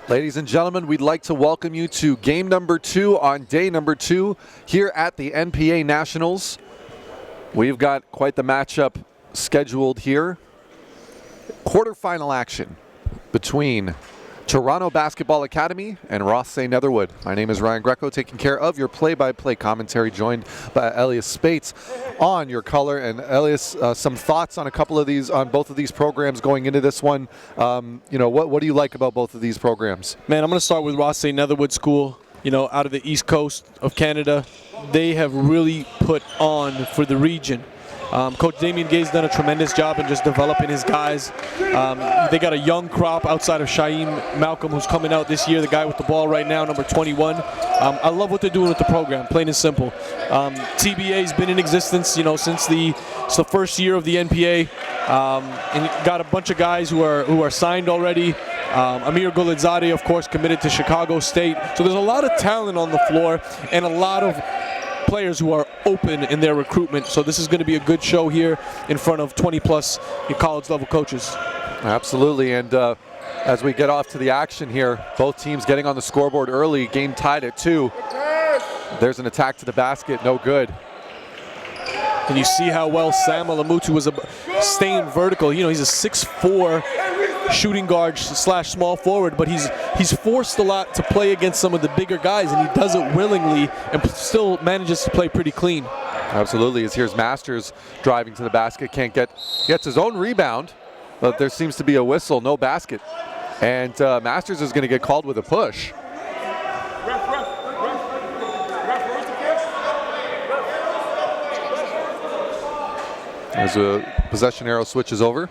Ladies and gentlemen, we'd like to welcome you to game number 2 on day number 2 here at the NPA Nationals. We've got quite the matchup scheduled here. Quarterfinal action between Toronto Basketball Academy and Rothesay Netherwood. My name is Ryan Greco, taking care of your play-by-play commentary, joined by Elias Spates on your color. And Elias, some thoughts on a couple of these, on both of these programs going into this one. What do you like about both of these programs? Man, I'm going to start with Rothesay Netherwood School. Out of the east coast of Canada. They have really put on for the region. Coach Damien Gay's done a tremendous job in just developing his guys. They got a young crop outside of Shaim Malcolm, who's coming out this year, the guy with the ball right now, number 21. I love what they're doing with the program, plain and simple. TBA's been in existence, since the first year of the NPA, and got a bunch of guys who are signed already. Amir Guladzadeh, of course, committed to Chicago State. So there's a lot of talent on the floor and a lot of players who are open in their recruitment. So this is going to be a good show here in front of 20-plus college-level coaches. Absolutely, and as we get off to the action here, both teams getting on the scoreboard early, game tied at 2. There's an attack to the basket, no good. And you see how well Sam Alamutu was staying vertical. He's a 6'4", shooting guard / small forward, but he's forced a lot to play against some of the bigger guys, and he does it willingly and still manages to play pretty clean. Absolutely. As here's Masters driving to the basket, gets his own rebound, but there seems to be a whistle, no basket, and Masters is going to get called with a push. As a possession arrow switches over.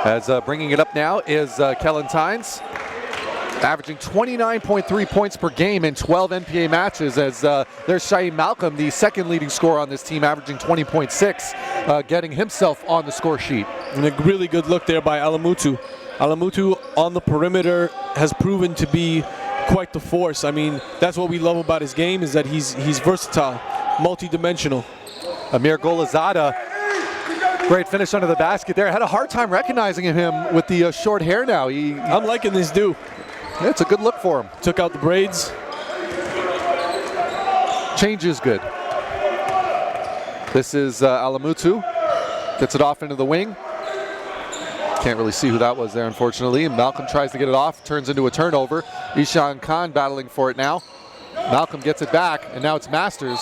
As bringing it up now is Kellen Tynes, averaging 29.3 points per game in 12 NPA matches, as there's Shaim Malcolm, the second leading scorer on this team, averaging 20.6, getting himself on the score sheet. And a really good look there by Alamutu. Alamutu on the perimeter has proven to be quite the force. I mean, that's what we love about his game, is that he's versatile, multi-dimensional. Amir Guladzadeh, great finish under the basket there. Had a hard time recognizing him with the short hair now. I'm liking this dude. Yeah, it's a good look for him. Took out the braids. Change is good. This is Alamutu. Gets it off into the wing. Can't really see who that was there, unfortunately. Malcolm tries to get it off, turns into a turnover. Ishan Khan battling for it now. Malcolm gets it back, and now it's Masters.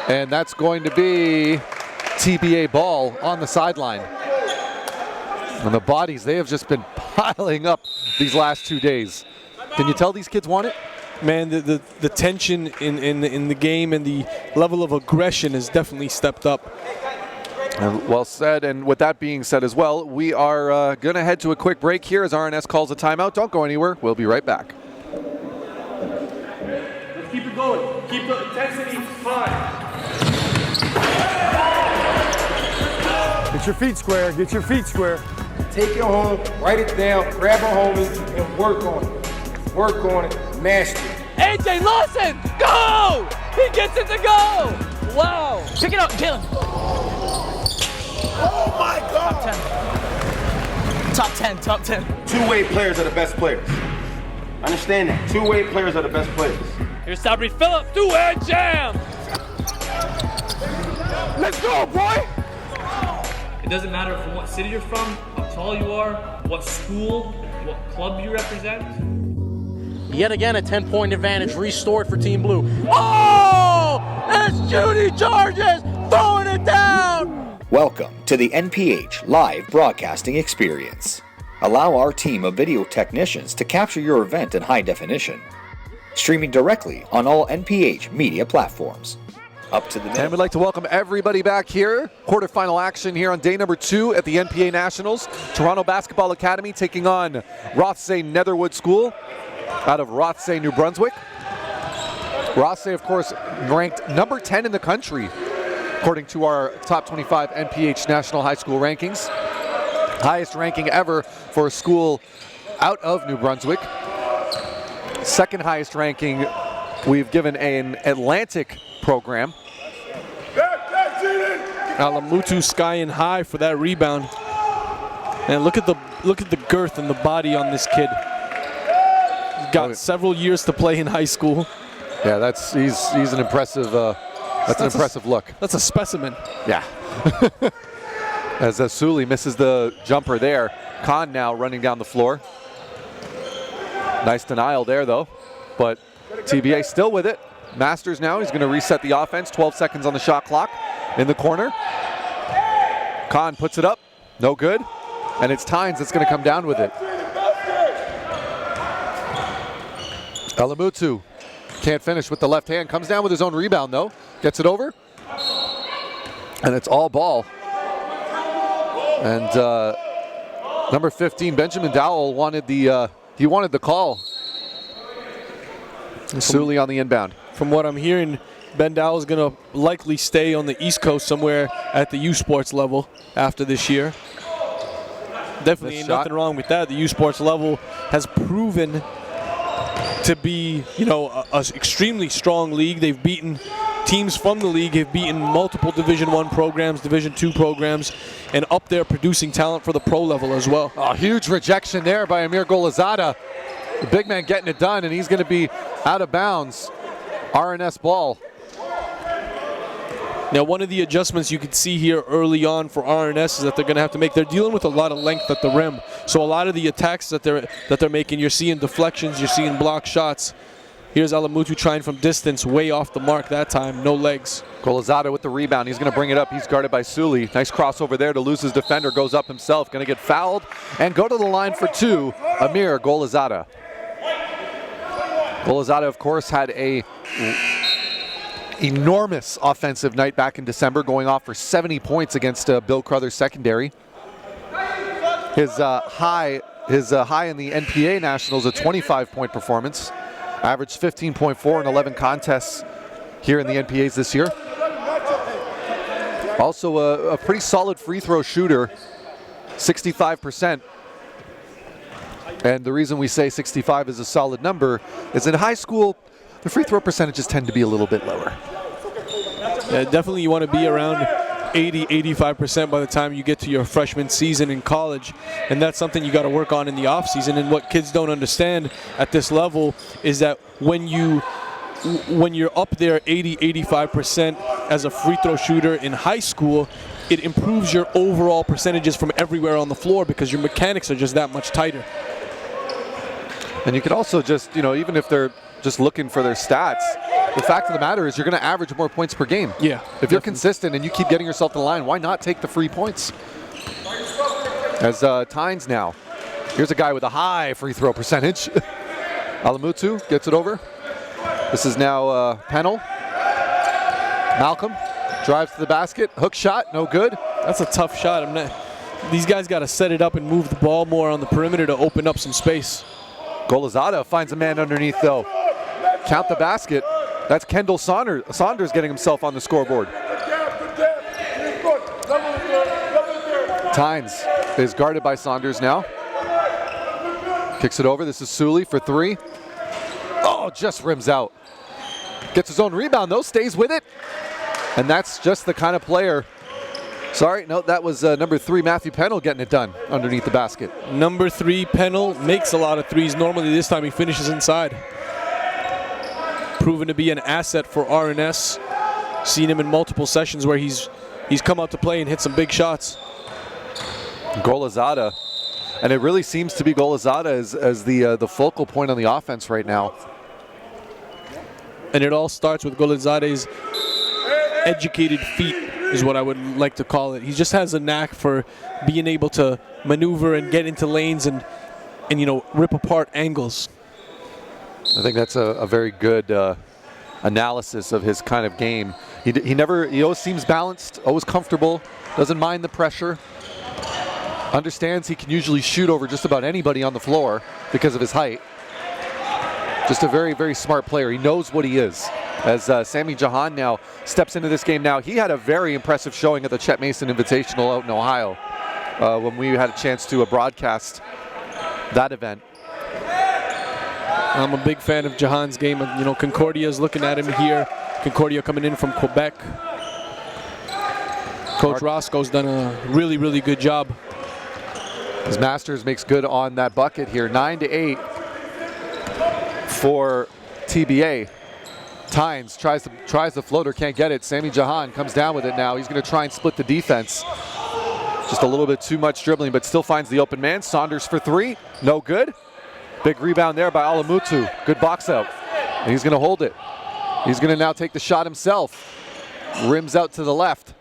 And that's going to be TBA ball on the sideline. And the bodies, they have just been piling up these last 2 days. Can you tell these kids want it? Man, the tension in the game and the level of aggression has definitely stepped up. And well said, and with that being said as well, we are going to head to a quick break here as RNS calls a timeout. Don't go anywhere. We'll be right back. Let's keep it going. Keep the intensity high. Get your feet square. Get your feet square. Take it home, write it down, grab a homie, and work on it. Work on it. Master it. AJ Lawson, go! He gets it to go! Wow. Pick it up, Jalen. Oh my God! Top 10. Two-way players are the best players. Understand that. Two-way players are the best players. Here's Sabri Phillips, two-hand jam! Let's go, boy! It doesn't matter from what city you're from, how tall you are, what school, what club you represent. Yet again, a 10-point advantage restored for Team Blue. Oh! It's Judy Georges throwing it down! Welcome to the NPH live broadcasting experience. Allow our team of video technicians to capture your event in high definition. Streaming directly on all NPH media platforms. Up to the minute. And we'd like to welcome everybody back here. Quarterfinal action here on day number 2 at the NPA Nationals. Toronto Basketball Academy taking on Rothesay Netherwood School out of Rothesay, New Brunswick. Rothesay, of course, ranked number 10 in the country, according to our top 25 NPH National High School rankings. Highest ranking ever for a school out of New Brunswick. Second highest ranking we've given an Atlantic program. Alamutu skying high for that rebound. And look at the girth and the body on this kid. He's got several years to play in high school. Yeah, he's an impressive. That's an impressive look. That's a specimen. Yeah. As Suli misses the jumper there. Khan now running down the floor. Nice denial there though, but TBA still with it. Masters now, he's going to reset the offense. 12 seconds on the shot clock in the corner. Khan puts it up, no good. And it's Tynes that's going to come down with it. Alamutu can't finish with the left hand. Comes down with his own rebound though. Gets it over. And it's all ball. And number 15, Benjamin Dowell wanted the call. Suli on the inbound. From what I'm hearing, Ben Dowell's going to likely stay on the East Coast somewhere at the U Sports level after this year. Definitely ain't nothing wrong with that. The U Sports level has proven to be, a extremely strong league. They've beaten teams from the league, have beaten multiple Division I programs, Division II programs, and up there producing talent for the pro level as well. Oh, huge rejection there by Amir Golizada. The big man getting it done, and he's going to be out of bounds. RNS ball. Now, one of the adjustments you could see here early on for RNS is that they're going to have to make. They're dealing with a lot of length at the rim, so a lot of the attacks that they're making, you're seeing deflections, you're seeing block shots. Here's Alamutu trying from distance, way off the mark that time, no legs. Golizada with the rebound. He's going to bring it up. He's guarded by Suli. Nice crossover there to lose his defender. Goes up himself. Going to get fouled and go to the line for two. Amir Golizada. Golizada, of course, had a enormous offensive night back in December, going off for 70 points against Bill Crothers secondary. His high in the NPA Nationals, a 25-point performance. Averaged 15.4 in 11 contests here in the NPAs this year. Also a pretty solid free throw shooter, 65%. And the reason we say 65 is a solid number is in high school, the free throw percentages tend to be a little bit lower. Yeah, definitely you want to be around 80, 85% by the time you get to your freshman season in college. And that's something you got to work on in the off season. And what kids don't understand at this level is that when you're up there 80, 85% as a free throw shooter in high school, it improves your overall percentages from everywhere on the floor because your mechanics are just that much tighter. And you could also just, even if they're just looking for their stats, the fact of the matter is you're going to average more points per game. Yeah. If you're consistent and you keep getting yourself to the line, why not take the free points? As Tynes now. Here's a guy with a high free throw percentage. Alamutu gets it over. This is now Pennell. Malcolm drives to the basket. Hook shot, no good. That's a tough shot. These guys got to set it up and move the ball more on the perimeter to open up some space. Golizada finds a man underneath though. Count the basket. That's Kendall Saunders getting himself on the scoreboard. Tynes is guarded by Saunders now. Kicks it over. This is Suli for three. Oh, just rims out. Gets his own rebound though, stays with it. And that's just the kind of player. Sorry, no, that was number 3, Matthew Pennell getting it done underneath the basket. Number 3, Pennell makes a lot of threes. Normally this time he finishes inside. Proven to be an asset for RNS. Seen him in multiple sessions where he's come out to play and hit some big shots. Golizada, and it really seems to be Golizada as the focal point on the offense right now. And it all starts with Golizada's educated feet, is what I would like to call it. He just has a knack for being able to maneuver and get into lanes and rip apart angles. I think that's a very good analysis of his kind of game. He always seems balanced, always comfortable, doesn't mind the pressure. Understands he can usually shoot over just about anybody on the floor because of his height. Just a very, very smart player. He knows what he is. As Sammy Jahan now steps into this game now, he had a very impressive showing at the Chet Mason Invitational out in Ohio when we had a chance to broadcast that event. I'm a big fan of Jahan's game. Concordia's looking at him here. Concordia coming in from Quebec. Coach Roscoe's done a really, really good job. As Masters makes good on that bucket here. 9-8 for TBA. Tynes tries the floater, can't get it. Sami Jahan comes down with it now. He's going to try and split the defense. Just a little bit too much dribbling, but still finds the open man. Saunders for three, no good. Big rebound there by Alamutu. Good box out. And he's going to hold it. He's going to now take the shot himself. Rims out to the left.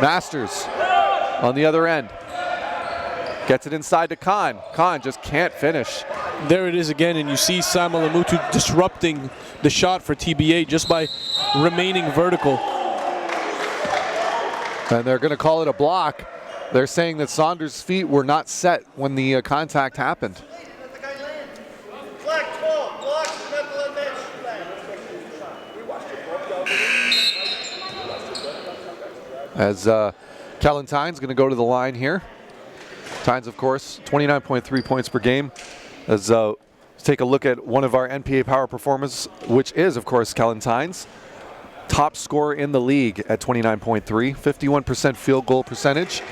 Masters on the other end. Gets it inside to Khan. Khan just can't finish. There it is again, and you see Sam Alamutu disrupting the shot for TBA just by remaining vertical. And they're going to call it a block. They're saying that Saunders' feet were not set when the contact happened. As Kellen Tynes going to go to the line here. Tynes, of course, 29.3 points per game. As let's take a look at one of our NPA power performers, which is, of course, Kellen Tynes. Top scorer in the league at 29.3, 51% field goal percentage.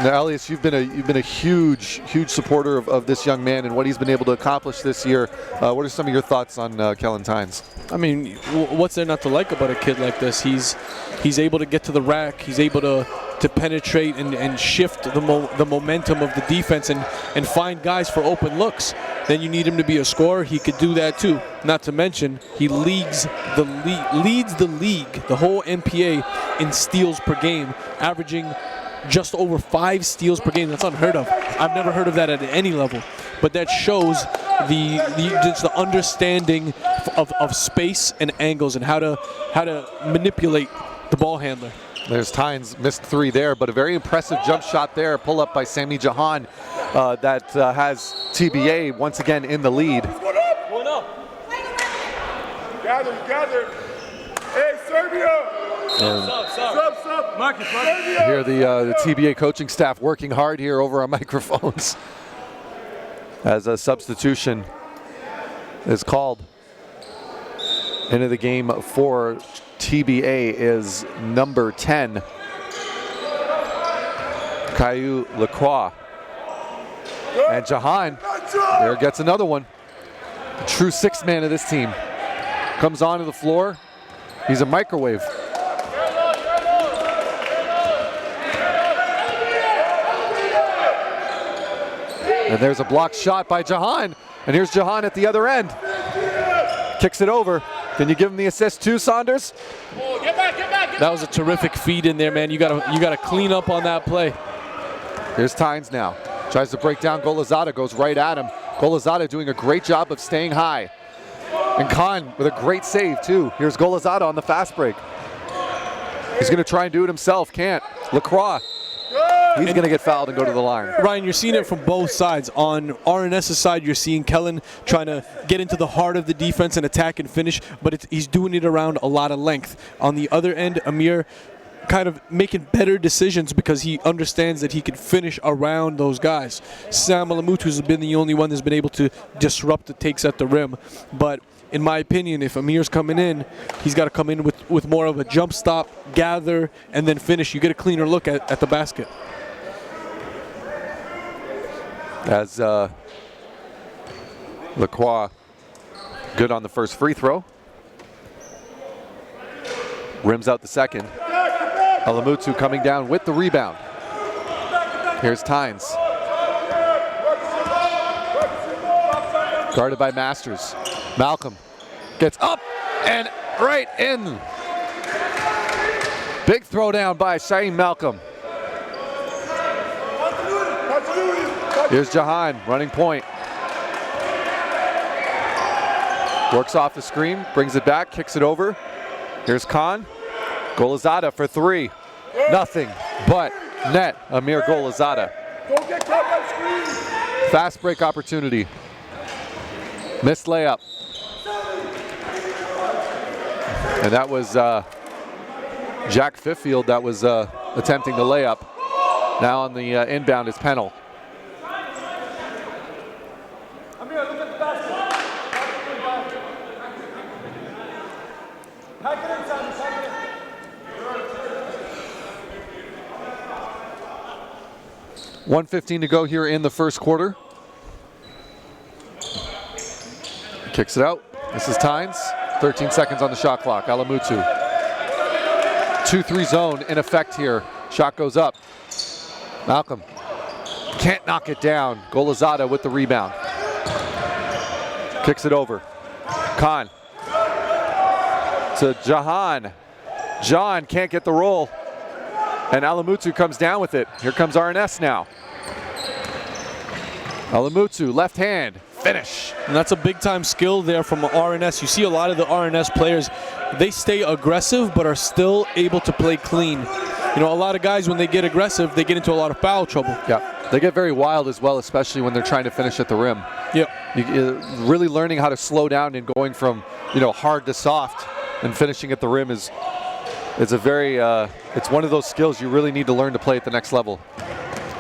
Now, Elias, you've been a huge supporter of this young man and what he's been able to accomplish this year. What are some of your thoughts on Kellen Tynes? I mean, what's there not to like about a kid like this? He's able to get to the rack. He's able to penetrate and shift the momentum of the defense and find guys for open looks. Then you need him to be a scorer. He could do that too. Not to mention, he leads the league, the whole NPA in steals per game, averaging just over 5 steals per game. That's unheard of. I've never heard of that at any level. But that shows the understanding of space and angles and how to manipulate the ball handler. There's Tynes, missed 3 there, but a very impressive jump shot there, pull up by Sami Jahan that has TBA once again in the lead. One up. Gather. Hey, Serbia. Sub. Marcus. Here the TBA coaching staff working hard here over our microphones as a substitution is called into the game for TBA is number 10, Caillou Lacroix. And Jahan there gets another one. The true 6th man of this team. Comes onto the floor. He's a microwave. And there's a blocked shot by Jahan. And here's Jahan at the other end. Kicks it over. Can you give him the assist too, Saunders? Get back. That was a terrific feed in there, man. You gotta clean up on that play. Here's Tynes now. Tries to break down Golazada, goes right at him. Golazada doing a great job of staying high. And Khan with a great save too. Here's Golazada on the fast break. He's gonna try and do it himself, can't. Lacroix, he's gonna get fouled and go to the line. Ryan, you're seeing it from both sides. On RNS's side, you're seeing Kellen trying to get into the heart of the defense and attack and finish, but he's doing it around a lot of length. On the other end, Amir kind of making better decisions because he understands that he can finish around those guys. Sam Alamutu has been the only one that's been able to disrupt the takes at the rim. But in my opinion, if Amir's coming in, he's got to come in with more of a jump stop, gather, and then finish. You get a cleaner look at the basket. As Lacroix good on the first free throw. Rims out the second. Alamutu coming down with the rebound. Here's Tynes. Guarded by Masters. Malcolm gets up and right in. Big throwdown by Shaim Malcolm. Here's Jahan running point. Works off the screen, brings it back, kicks it over. Here's Khan. Golazada for 3. Nothing but net. Amir Golazada. Fast break opportunity. Missed layup. And that was Jack Fiffield that was attempting the layup. Now on the inbound is Pennell. 1:15 to go here in the first quarter. Kicks it out. This is Tynes. 13 seconds on the shot clock. Alamutu. 2-3 zone in effect here. Shot goes up. Malcolm can't knock it down. Golazada with the rebound. Kicks it over. Khan to Jahan. John can't get the roll. And Alamutu comes down with it. Here comes RNS now. Alamutu, left hand, finish. And that's a big time skill there from RNS. You see a lot of the RNS players, they stay aggressive but are still able to play clean. You know, a lot of guys, when they get aggressive, they get into a lot of foul trouble. Yeah, they get very wild as well, especially when they're trying to finish at the rim. Yep. Really learning how to slow down and going from, hard to soft and finishing at the rim is a very, it's one of those skills you really need to learn to play at the next level.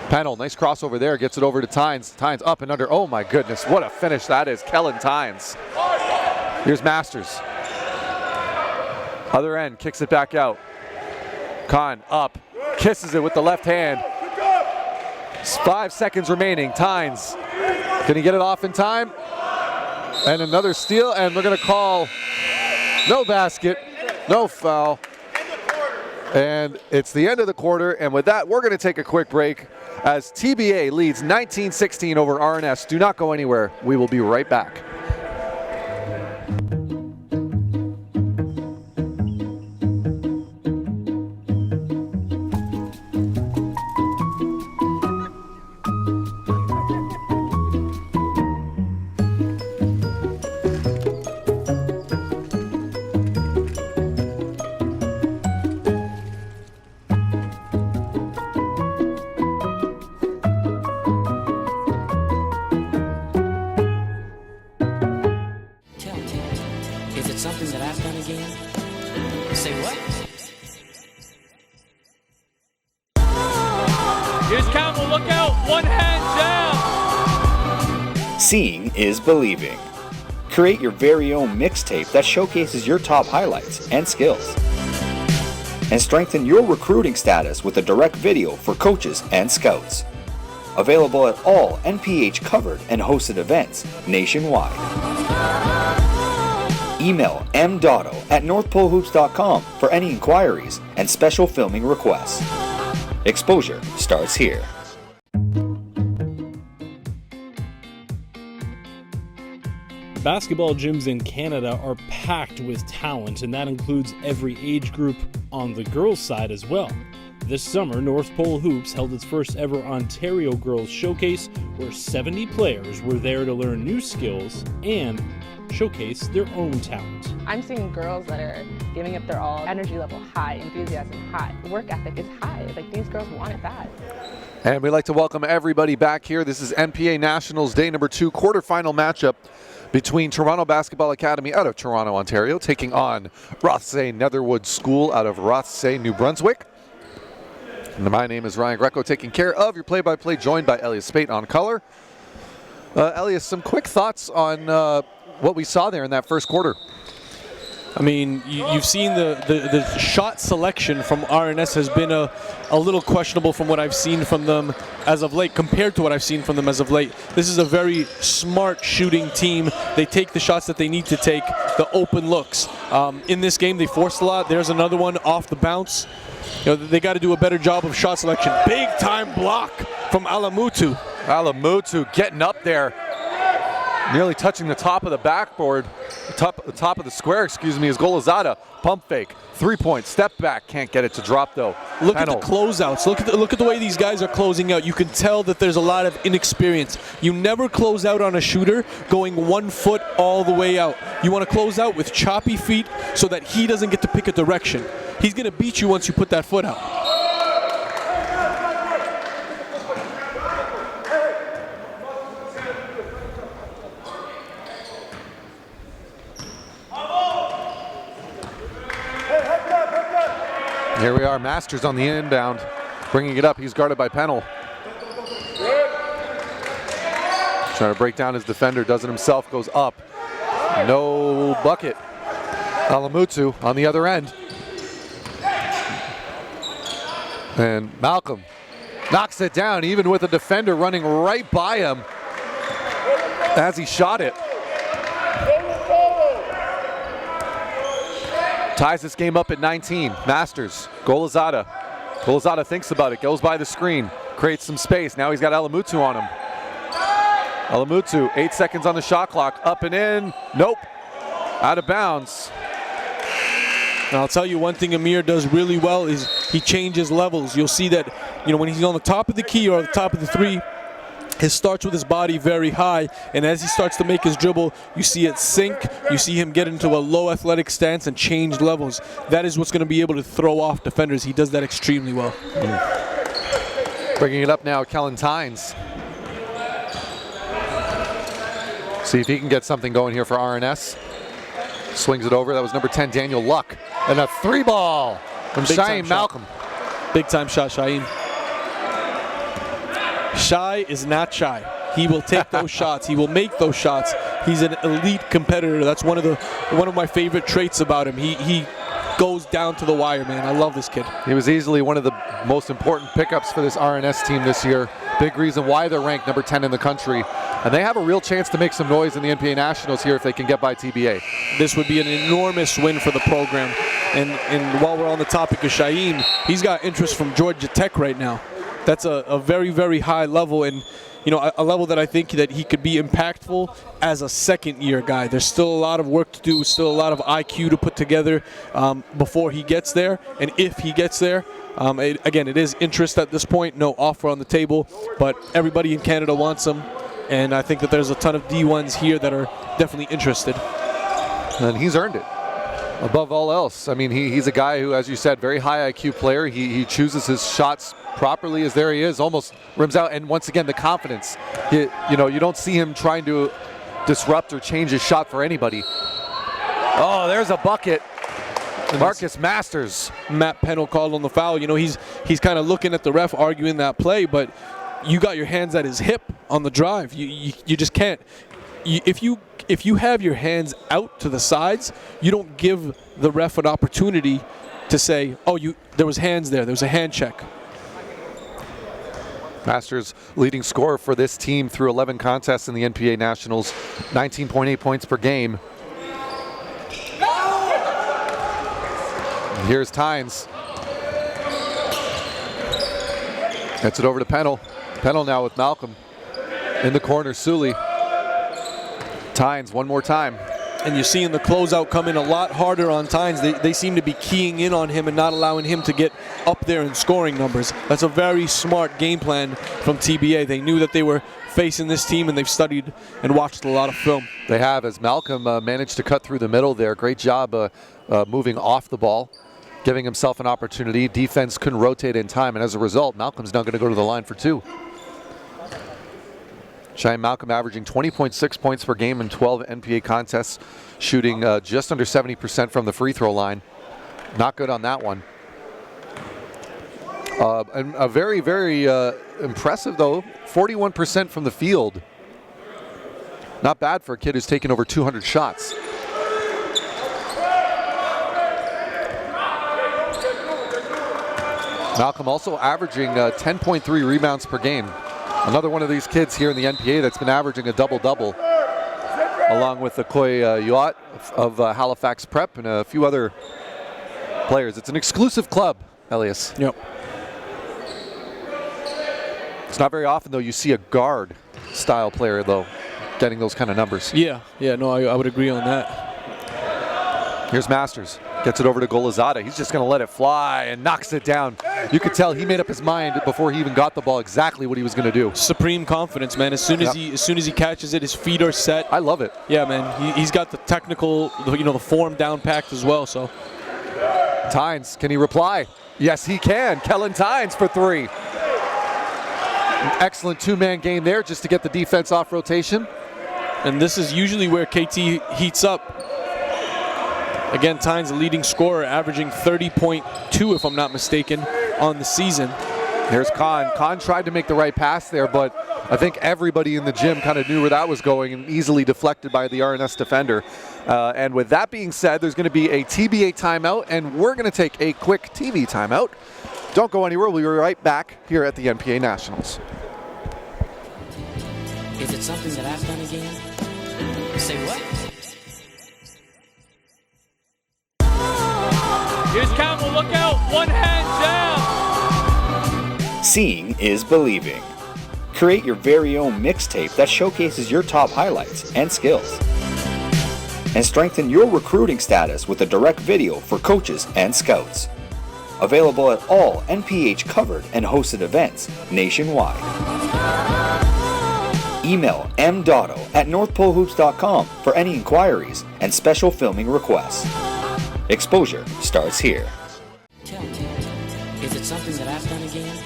Panel, nice crossover there, gets it over to Tynes. Tynes up and under. Oh my goodness, what a finish that is. Kellen Tynes. Here's Masters. Other end, kicks it back out. Khan up, kisses it with the left hand. 5 seconds remaining. Tynes, can he get it off in time? And another steal, and we're gonna call no basket, no foul. And it's the end of the quarter, and with that, we're gonna take a quick break as TBA leads 19-16 over RNS. Do not go anywhere. We will be right back. Seeing is believing. Create your very own mixtape that showcases your top highlights and skills. And strengthen your recruiting status with a direct video for coaches and scouts. Available at all NPH covered and hosted events nationwide. Email mdotto@northpolehoops.com for any inquiries and special filming requests. Exposure starts here. Basketball gyms in Canada are packed with talent, and that includes every age group on the girls' side as well. This summer, North Pole Hoops held its first ever Ontario Girls Showcase, where 70 players were there to learn new skills and showcase their own talent. I'm seeing girls that are giving up their all, energy level high, enthusiasm high, work ethic is high. Like, these girls want it bad. And we'd like to welcome everybody back here. This is NPA Nationals Day number 2 quarterfinal matchup between Toronto Basketball Academy out of Toronto, Ontario, taking on Rothesay Netherwood School out of Rothesay, New Brunswick. And my name is Ryan Greco, taking care of your play-by-play, joined by Elias Spate on color. Elias, some quick thoughts on what we saw there in that first quarter. I mean, you've seen the shot selection from RNS has been a little questionable from what I've seen from them as of late, compared to what I've seen from them as of late. This is a very smart shooting team. They take the shots that they need to take, the open looks. In this game, they forced a lot. There's another one off the bounce. They got to do a better job of shot selection. Big time block from Alamutu. Alamutu getting up there, nearly touching the top of the backboard. The top of the square, is Golazada. Pump fake, 3-point, step back, can't get it to drop though. Look at the closeouts. Look at the way these guys are closing out. You can tell that there's a lot of inexperience. You never close out on a shooter going 1 foot all the way out. You want to close out with choppy feet so that he doesn't get to pick a direction. He's going to beat you once you put that foot out. Here we are, Masters on the inbound, bringing it up. He's guarded by Pennell. Trying to break down his defender, does it himself, goes up. No bucket. Alamutu on the other end. And Malcolm Knocks it down, even with a defender running right by him as he shot it. Ties this game up at 19. Masters, Golizada. Golizada thinks about it, goes by the screen, creates some space. Now he's got Alamutu on him. Alamutu, 8 seconds on the shot clock, up and in, nope, out of bounds. And I'll tell you one thing Amir does really well is he changes levels. You'll see that, when he's on the top of the key or the top of the three, he starts with his body very high, and as he starts to make his dribble, you see it sink, you see him get into a low athletic stance and change levels. That is what's going to be able to throw off defenders. He does that extremely well. Bringing it up now, Kellen Tynes. See if he can get something going here for RNS. Swings it over. That was number 10, Daniel Luck. And a 3-ball from Shaim Malcolm. Big time shot, Shaim. Shy is not shy. He will take those shots. He will make those shots. He's an elite competitor. That's one of my favorite traits about him. He goes down to the wire, man. I love this kid. He was easily one of the most important pickups for this RNS team this year. Big reason why they're ranked number 10 in the country. And they have a real chance to make some noise in the NPA Nationals here if they can get by TBA. This would be an enormous win for the program. And while we're on the topic of Shaim, he's got interest from Georgia Tech right now. That's a very, very high level, and a level that I think that he could be impactful as a second-year guy. There's still a lot of work to do, still a lot of IQ to put together before he gets there, and if he gets there. Again, it is interest at this point, no offer on the table, but everybody in Canada wants him, and I think that there's a ton of D1s here that are definitely interested. And he's earned it. Above all else, I mean, he's a guy who, as you said, very high IQ player. He chooses his shots properly, as there he is, almost rims out. And once again, the confidence. You don't see him trying to disrupt or change his shot for anybody. Oh, there's a bucket. Marcus Masters. Matt Pennell called on the foul. He's kind of looking at the ref, arguing that play, but you got your hands at his hip on the drive. You just can't. If you have your hands out to the sides, you don't give the ref an opportunity to say, oh, there was hands there was a hand check. Masters leading scorer for this team through 11 contests in the NPA Nationals, 19.8 points per game. And here's Tynes. Gets it over to Pennell. Pennell now with Malcolm. In the corner, Sully. Tynes one more time. And you're seeing the closeout come in a lot harder on Tynes. They seem to be keying in on him and not allowing him to get up there in scoring numbers. That's a very smart game plan from TBA. They knew that they were facing this team, and they've studied and watched a lot of film. They have, as Malcolm managed to cut through the middle there. Great job moving off the ball, giving himself an opportunity. Defense couldn't rotate in time, and as a result, Malcolm's now going to go to the line for two. Shaim Malcolm averaging 20.6 points per game in 12 NPA contests, shooting just under 70% from the free throw line. Not good on that one. And a very, very impressive, though, 41% from the field. Not bad for a kid who's taken over 200 shots. Malcolm also averaging 10.3 rebounds per game. Another one of these kids here in the NPA that's been averaging a double-double, along with the Koy Yuat of Halifax Prep and a few other players. It's an exclusive club, Elias. Yep. It's not very often, though, you see a guard-style player, though, getting those kind of numbers. Yeah, no, I would agree on that. Here's Masters. Gets it over to Golizada. He's just going to let it fly and knocks it down. You could tell he made up his mind before he even got the ball exactly what he was going to do. Supreme confidence, man. As soon as he catches it, his feet are set. I love it. Yeah, man. He's got the technical, the form down packed as well. So, Tynes, can he reply? Yes, he can. Kellen Tynes for three. An excellent two-man game there just to get the defense off rotation. And this is usually where KT heats up. Again, Tynes, the leading scorer, averaging 30.2, if I'm not mistaken, on the season. There's Khan. Khan tried to make the right pass there, but I think everybody in the gym kind of knew where that was going and easily deflected by the RNS defender. And with that being said, there's going to be a TBA timeout, and we're going to take a quick TV timeout. Don't go anywhere. We'll be right back here at the NPA Nationals. Is it something that I've done again? Say what? Here's Campbell, look out, one hand jab. Seeing is believing. Create your very own mixtape that showcases your top highlights and skills. And strengthen your recruiting status with a direct video for coaches and scouts. Available at all NPH covered and hosted events nationwide. Email mdotto@northpolehoops.com for any inquiries and special filming requests. Exposure starts here. Tell me, is it something that I've done again?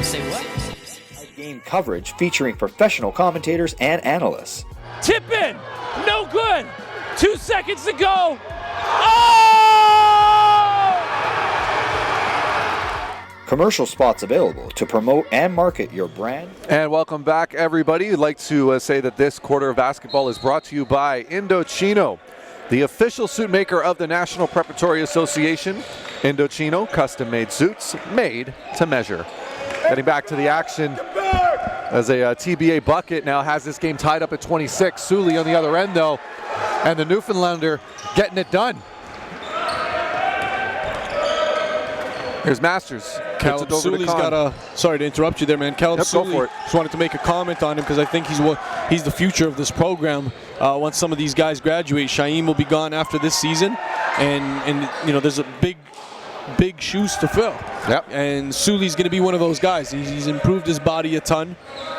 Say what? Game coverage featuring professional commentators and analysts. Tip in, no good. 2 seconds to go. Oh! Commercial spots available to promote and market your brand. And welcome back, everybody. I'd like to say that this quarter of basketball is brought to you by Indochino, the official suit maker of the National Preparatory Association. Indochino, custom-made suits made to measure. Getting back to the action as a TBA bucket now has this game tied up at 26. Sully on the other end, though, and the Newfoundlander getting it done. Here's Masters. Callum Sully's got a, sorry to interrupt you there, man. Callum Sully, just wanted to make a comment on him because I think he's the future of this program. Once some of these guys graduate, Shaim will be gone after this season, and you know there's a big shoes to fill. Yep. And Sully's going to be one of those guys. He's improved his body a ton,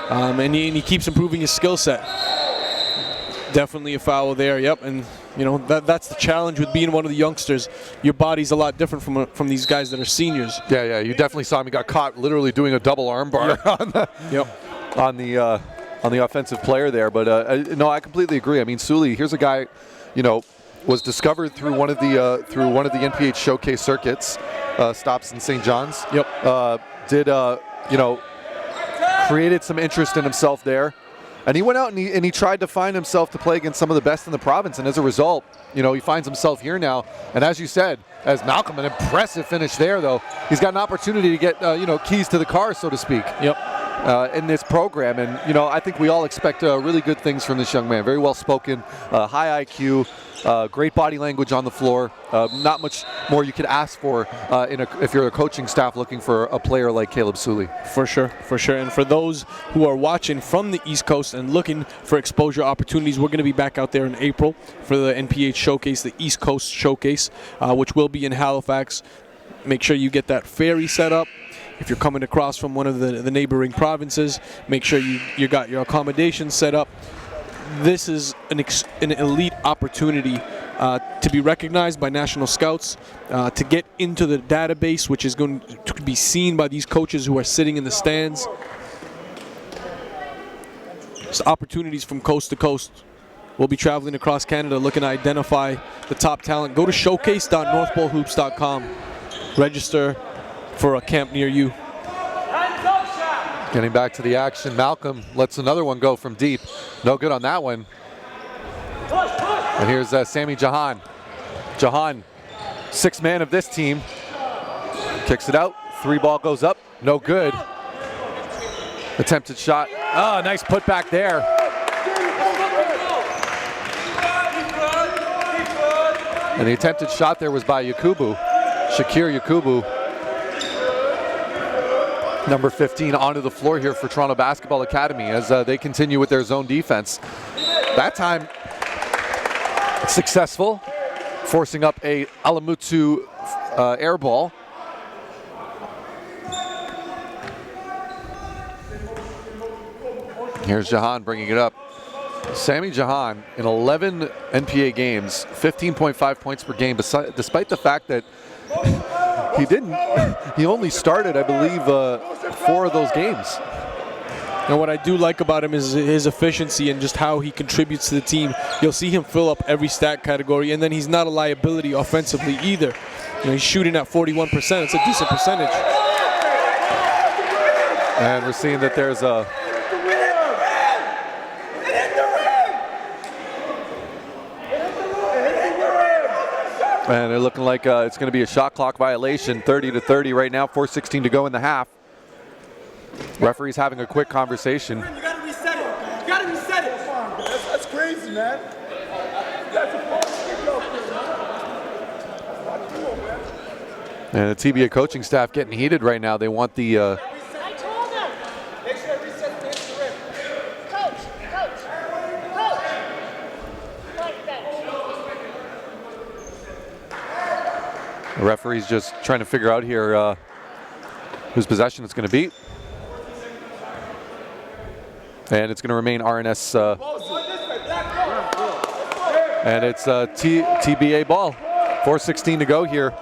and he keeps improving his skill set. Definitely a foul there. Yep. And you know that's the challenge with being one of the youngsters. Your body's a lot different from these guys that are seniors. Yeah. You definitely saw him. He got caught literally doing a double arm bar on the offensive player there. But no, I completely agree. I mean, Sully, here's a guy, you know, was discovered through one of the NPH showcase circuits, stops in St. John's. Yep. Created some interest in himself there, and he went out and he tried to find himself to play against some of the best in the province. And as a result, you know, he finds himself here now. And as you said, as Malcolm, an impressive finish there, though. He's got an opportunity to get keys to the car, so to speak. Yep. In this program, and you know, I think we all expect really good things from this young man. Very well spoken, high IQ, great body language on the floor. Not much more you could ask for if you're a coaching staff looking for a player like Caleb Sully. For sure. And for those who are watching from the East Coast and looking for exposure opportunities, we're going to be back out there in April for the NPH Showcase, the East Coast Showcase, which will be in Halifax. Make sure you get that ferry set up. If you're coming across from one of the neighboring provinces, make sure you got your accommodations set up. This is an elite opportunity to be recognized by national scouts, to get into the database, which is going to be seen by these coaches who are sitting in the stands. It's opportunities from coast to coast. We'll be traveling across Canada looking to identify the top talent. Go to showcase.northpolehoops.com. Register for a camp near you. Getting back to the action, Malcolm lets another one go from deep. No good on that one. And here's Sami Jahan. Jahan, sixth man of this team. Kicks it out. 3-ball goes up. No good. Attempted shot. Oh, nice putback there. And the attempted shot there was by Yakubu. Shakir Yakubu. Number 15 onto the floor here for Toronto Basketball Academy as they continue with their zone defense. That time, successful, forcing up a Alamutu air ball. Here's Jahan bringing it up. Sami Jahan in 11 NPA games, 15.5 points per game, despite the fact that he only started, I believe, 4 of those games. And what I do like about him is his efficiency and just how he contributes to the team. You'll see him fill up every stat category, and then he's not a liability offensively either. You know, he's shooting at 41%. It's a decent percentage. And we're seeing that there's a And they're looking like it's going to be a shot clock violation, 30-30 right now, 4:16 to go in the half. Referee's having a quick conversation. You gotta reset it. You gotta reset it. That's crazy, man. And the TBA coaching staff getting heated right now. They want the I told them. Make sure I reset the rim. Coach. The referee's just trying to figure out here whose possession it's going to be. And it's going to remain RNS. And it's TBA ball. 4:16 to go here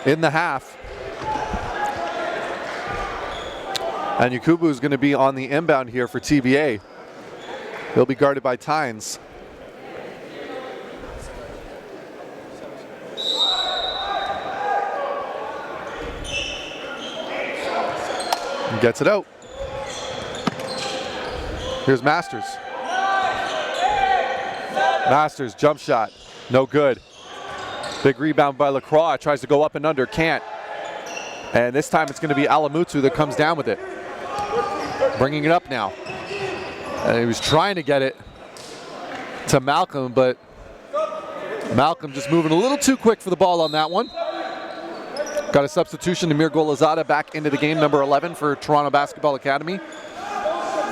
in the half. And Yakubu is going to be on the inbound here for TBA. He'll be guarded by Tynes. And gets it out. Here's Masters. Masters, jump shot, no good. Big rebound by Lacroix, tries to go up and under, can't. And this time it's going to be Alamutu that comes down with it. Bringing it up now. And he was trying to get it to Malcolm, but Malcolm just moving a little too quick for the ball on that one. Got a substitution, Amir Golazada back into the game, number 11 for Toronto Basketball Academy.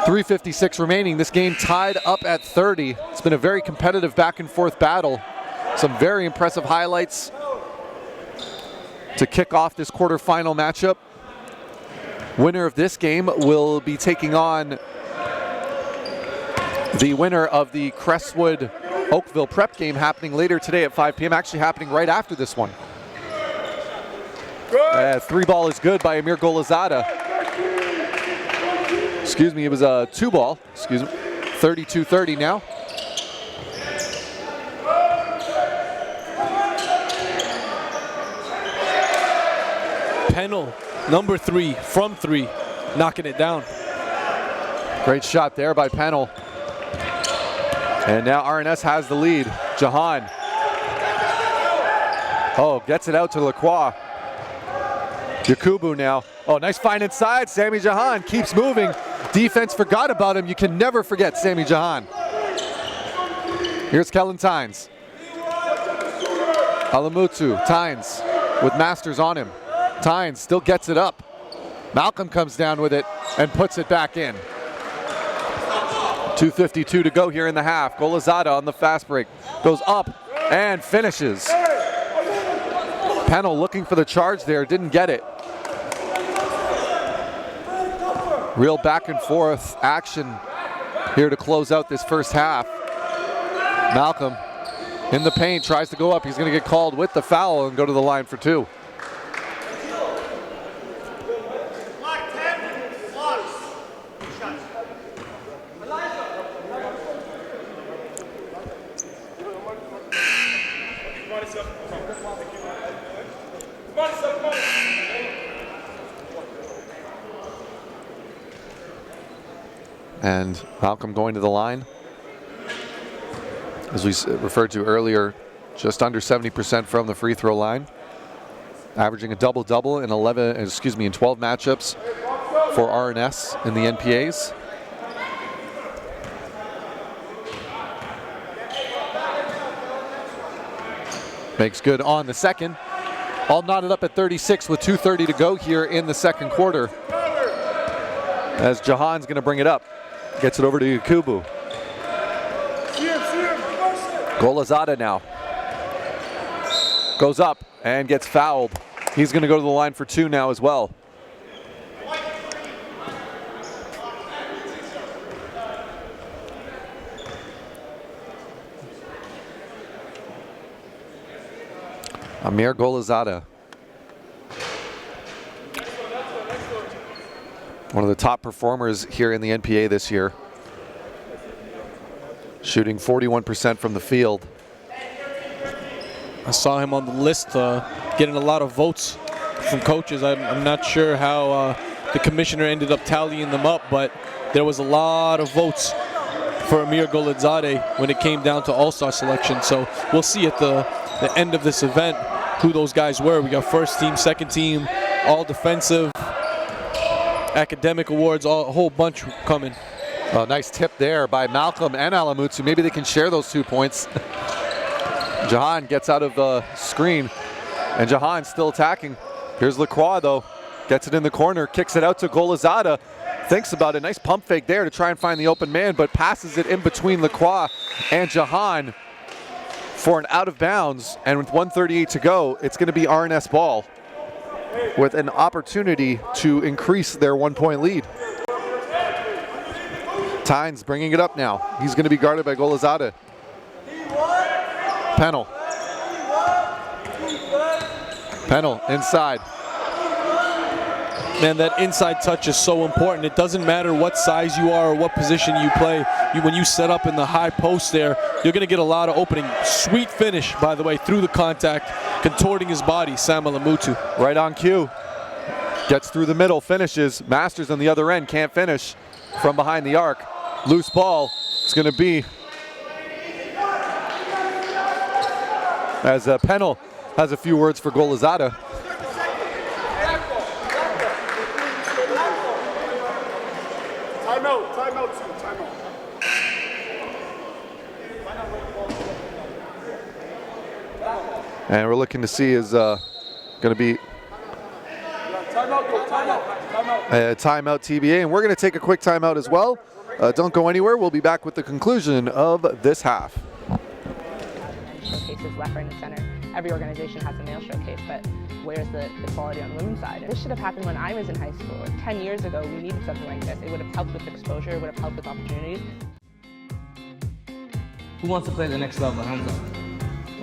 3:56 remaining. This game tied up at 30. It's been a very competitive back and forth battle. Some very impressive highlights to kick off this quarterfinal matchup. Winner of this game will be taking on the winner of the Crestwood Oakville prep game happening later today at 5 p.m. Actually happening right after this one. Three ball is good by Amir Golazada. Excuse me, it was a two ball. Excuse me. 32-30 now. Pennell, number 3, from 3, knocking it down. Great shot there by Pennell. And now RNS has the lead. Jahan. Oh, gets it out to Lacroix. Yakubu now. Oh, nice find inside. Sammy Jahan keeps moving. Defense forgot about him. You can never forget Sammy Jahan. Here's Kellen Tynes. Alamutu, Tynes with Masters on him. Tynes still gets it up. Malcolm comes down with it and puts it back in. 2:52 to go here in the half. Golazada on the fast break. Goes up and finishes. Pennell looking for the charge there, didn't get it. Real back and forth action here to close out this first half. Malcolm in the paint, tries to go up. He's going to get called with the foul and go to the line for two. And Malcolm going to the line. As we referred to earlier, just under 70% from the free throw line. Averaging a double-double in 12 matchups for RNS in the NPAs. Makes good on the second. All knotted up at 36 with 2:30 to go here in the second quarter. As Jahan's going to bring it up. Gets it over to Yakubu. Golazada now. Goes up and gets fouled. He's going to go to the line for two now as well. Amir Golazada. One of the top performers here in the NPA this year. Shooting 41% from the field. I saw him on the list getting a lot of votes from coaches. I'm not sure how the commissioner ended up tallying them up, but there was a lot of votes for Amir Golazade when it came down to all-star selection. So we'll see at the end of this event who those guys were. We got first team, second team, all defensive, academic awards, a whole bunch coming. Nice tip there by Malcolm and Alamutsu. Maybe they can share those 2 points. Jahan gets out of the screen, and Jahan's still attacking. Here's Lacroix, though. Gets it in the corner, kicks it out to Golizada. Thinks about it. Nice pump fake there to try and find the open man, but passes it in between Lacroix and Jahan for an out of bounds. And with 1:38 to go, it's going to be RNS ball with an opportunity to increase their 1-point lead. Tynes bringing it up now. He's going to be guarded by Golizada. Pennell. Pennell inside. Man, that inside touch is so important. It doesn't matter what size you are or what position you play. When you set up in the high post there, you're going to get a lot of opening. Sweet finish, by the way, through the contact, contorting his body, Sam Alamutu. Right on cue. Gets through the middle, finishes. Masters on the other end, can't finish from behind the arc. Loose ball. It's going to be as Pennell has a few words for Golizada. Timeout, timeout. And we're looking to see is going to be timeout TBA, and we're going to take a quick timeout as well. Don't go anywhere. We'll be back with the conclusion of this half. Showcases left, right, and center. Every organization has a male showcase, but where's the equality on the women's side? This should have happened when I was in high school. 10 years ago, we needed something like this. It would have helped with exposure, it would have helped with opportunities. Who wants to play at the next level? Hands up.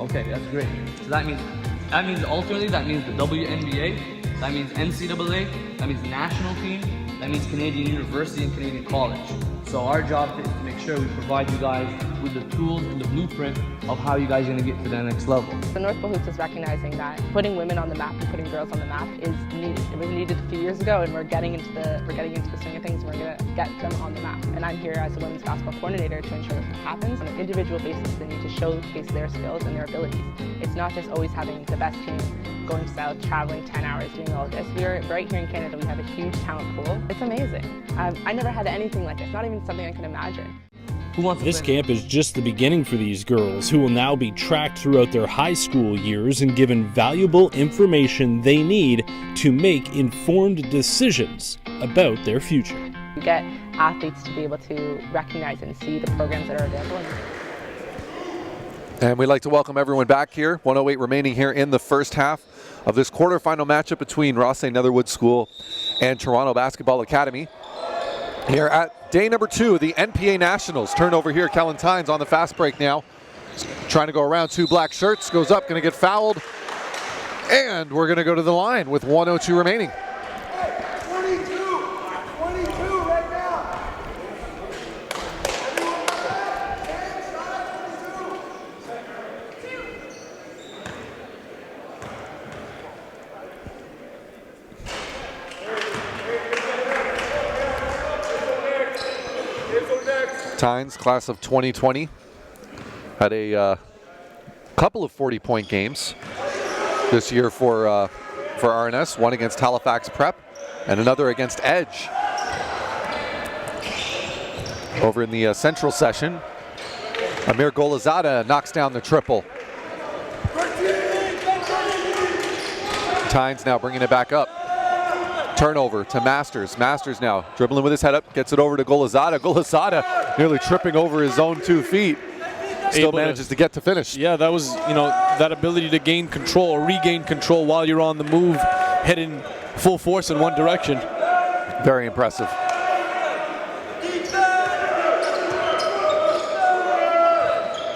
Okay, that's great. So that means ultimately, that means the WNBA, that means NCAA, that means national team, that means Canadian University and Canadian College. So our job is to make sure we provide you guys with the tools and the blueprint of how you guys are going to get to the next level. The North Pole Hoops is recognizing that putting women on the map and putting girls on the map is needed. It was needed a few years ago, and we're getting into the swing of things. And we're going to get them on the map. And I'm here as a women's basketball coordinator to ensure that happens. On an individual basis, they need to showcase their skills and their abilities. It's not just always having the best team going south, traveling 10 hours, doing all this. We're right here in Canada. We have a huge talent pool. It's amazing. I never had anything like this. Not even something I can imagine. This camp is just the beginning for these girls, who will now be tracked throughout their high school years and given valuable information they need to make informed decisions about their future. You get athletes to be able to recognize and see the programs that are available. And we'd like to welcome everyone back here. 1:08 remaining here in the first half of this quarterfinal matchup between Rothesay Netherwood School and Toronto Basketball Academy. Here at day number 2 of the NPA Nationals. Turnover here, Kellen Tynes on the fast break now. Trying to go around 2 black shirts, goes up, going to get fouled. And we're going to go to the line with 1:02 remaining. 22 right now. Tynes, class of 2020, had a couple of 40-point games this year for RNS. One against Halifax Prep and another against Edge. Over in the central session, Amir Golizada knocks down the triple. Tynes now bringing it back up. Turnover to Masters. Masters now dribbling with his head up, gets it over to Golizada. Golizada nearly tripping over his own 2 feet. Still manages to get to finish. Yeah, that was, that ability to gain control or regain control while you're on the move, heading full force in one direction. Very impressive.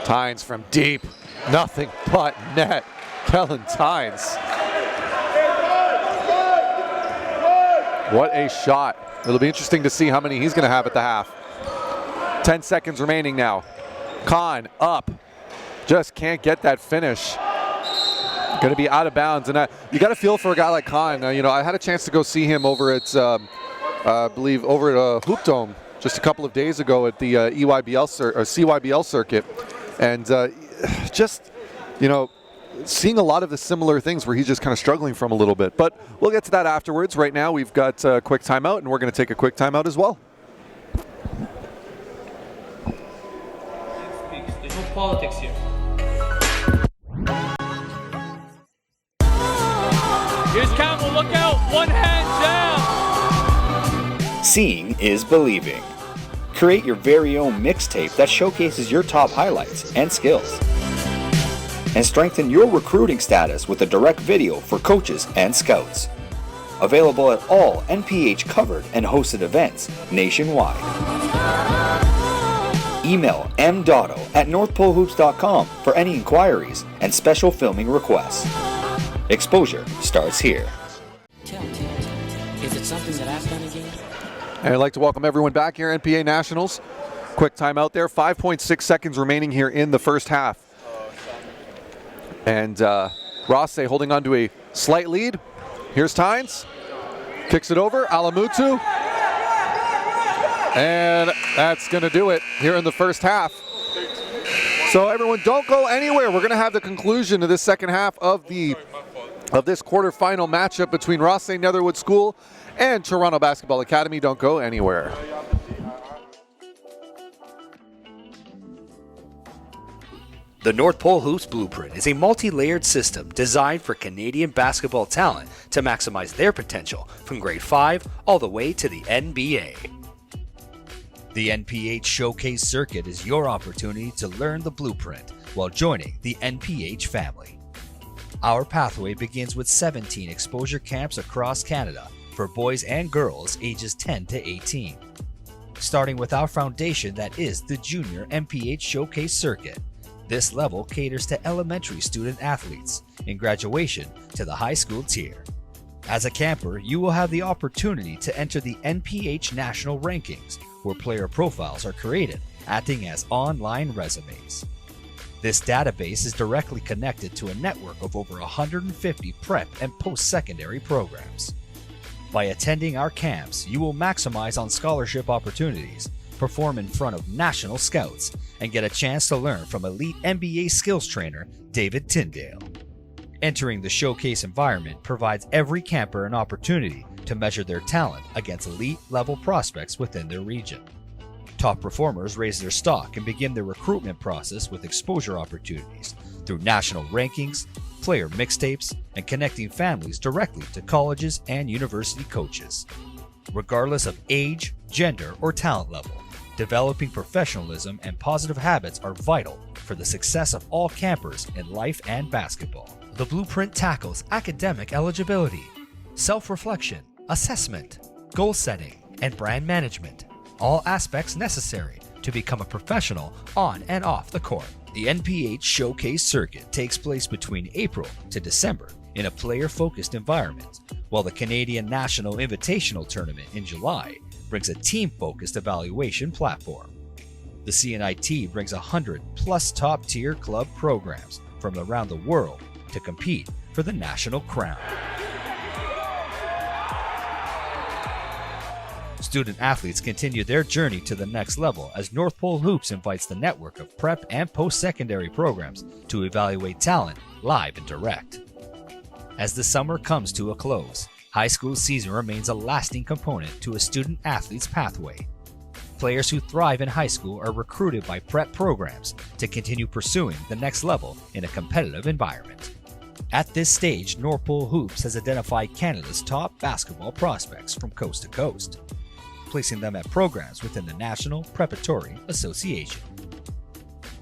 Tynes from deep. Nothing but net. Kellen Tynes. What a shot. It'll be interesting to see how many he's going to have at the half. 10 seconds remaining now. Khan up. Just can't get that finish. Going to be out of bounds. And you got to feel for a guy like Khan. I had a chance to go see him over at, I believe, over at Hoop Dome just a couple of days ago at the CYBL circuit. And seeing a lot of the similar things where he's just kind of struggling from a little bit. But we'll get to that afterwards. Right now we've got a quick timeout, and we're going to take a quick timeout as well. There's no politics here. Here's Campbell, look out, one hand jam. Seeing is believing. Create your very own mixtape that showcases your top highlights and skills. And strengthen your recruiting status with a direct video for coaches and scouts. Available at all NPH covered and hosted events nationwide. Email m.dotto@northpolehoops.com for any inquiries and special filming requests. Exposure starts here. Tell, is it something that I've done again? And I'd like to welcome everyone back here, NPA Nationals. Quick timeout there, 5.6 seconds remaining here in the first half. And Rothesay holding on to a slight lead. Here's Tynes, kicks it over, Alamutu. And that's gonna do it here in the first half. So everyone, don't go anywhere. We're gonna have the conclusion of this second half of this quarterfinal matchup between Rothesay Netherwood School and Toronto Basketball Academy. Don't go anywhere. The North Pole Hoops Blueprint is a multi-layered system designed for Canadian basketball talent to maximize their potential from grade 5 all the way to the NBA. The NPH Showcase Circuit is your opportunity to learn the blueprint while joining the NPH family. Our pathway begins with 17 exposure camps across Canada for boys and girls ages 10 to 18. Starting with our foundation that is the Junior NPH Showcase Circuit. This level caters to elementary student athletes in graduation to the high school tier. As a camper, you will have the opportunity to enter the NPH National Rankings, where player profiles are created, acting as online resumes. This database is directly connected to a network of over 150 prep and post-secondary programs. By attending our camps, you will maximize on scholarship opportunities, perform in front of national scouts, and get a chance to learn from elite NBA skills trainer David Tyndale. Entering the showcase environment provides every camper an opportunity to measure their talent against elite level prospects within their region. Top performers raise their stock and begin their recruitment process with exposure opportunities through national rankings, player mixtapes, and connecting families directly to colleges and university coaches. Regardless of age, gender, or talent level, developing professionalism and positive habits are vital for the success of all campers in life and basketball. The blueprint tackles academic eligibility, self-reflection, assessment, goal setting, and brand management, all aspects necessary to become a professional on and off the court. The NPH Showcase Circuit takes place between April to December in a player-focused environment, while the Canadian National Invitational Tournament in July brings a team-focused evaluation platform. The CNIT brings 100+ top-tier club programs from around the world to compete for the national crown. Student athletes continue their journey to the next level as North Pole Hoops invites the network of prep and post-secondary programs to evaluate talent live and direct. As the summer comes to a close, high school season remains a lasting component to a student athlete's pathway. Players who thrive in high school are recruited by prep programs to continue pursuing the next level in a competitive environment. At this stage, North Pole Hoops has identified Canada's top basketball prospects from coast to coast, placing them at programs within the National Preparatory Association.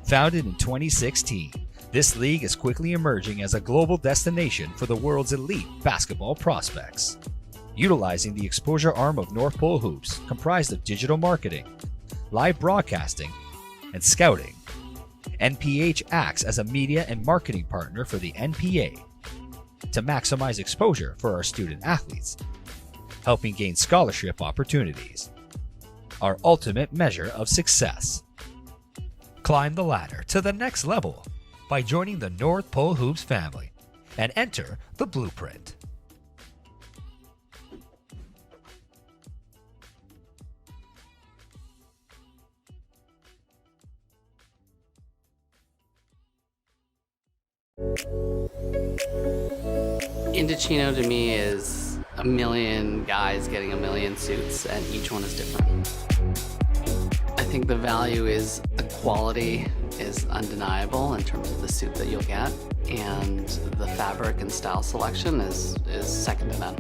Founded in 2016, this league is quickly emerging as a global destination for the world's elite basketball prospects. Utilizing the exposure arm of North Pole Hoops, comprised of digital marketing, live broadcasting, and scouting, NPH acts as a media and marketing partner for the NPA to maximize exposure for our student athletes, helping gain scholarship opportunities. Our ultimate measure of success. Climb the ladder to the next level by joining the North Pole Hoops family and enter the blueprint. Indochino to me is a million guys getting a million suits, and each one is different. I think the value is the quality is undeniable in terms of the suit that you'll get, and the fabric and style selection is second to none.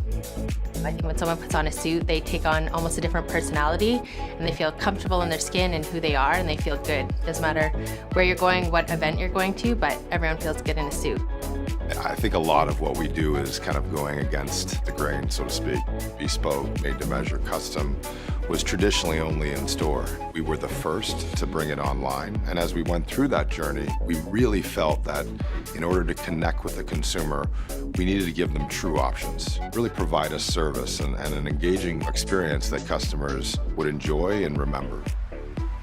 I think when someone puts on a suit, they take on almost a different personality, and they feel comfortable in their skin and who they are, and they feel good. Doesn't matter where you're going, what event you're going to, but everyone feels good in a suit. I think a lot of what we do is kind of going against the grain, so to speak. Bespoke, made to measure, custom was traditionally only in store. We were the first to bring it online, and as we went through that journey, we really felt that in order to connect with the consumer, we needed to give them true options, really provide a service and an engaging experience that customers would enjoy and remember.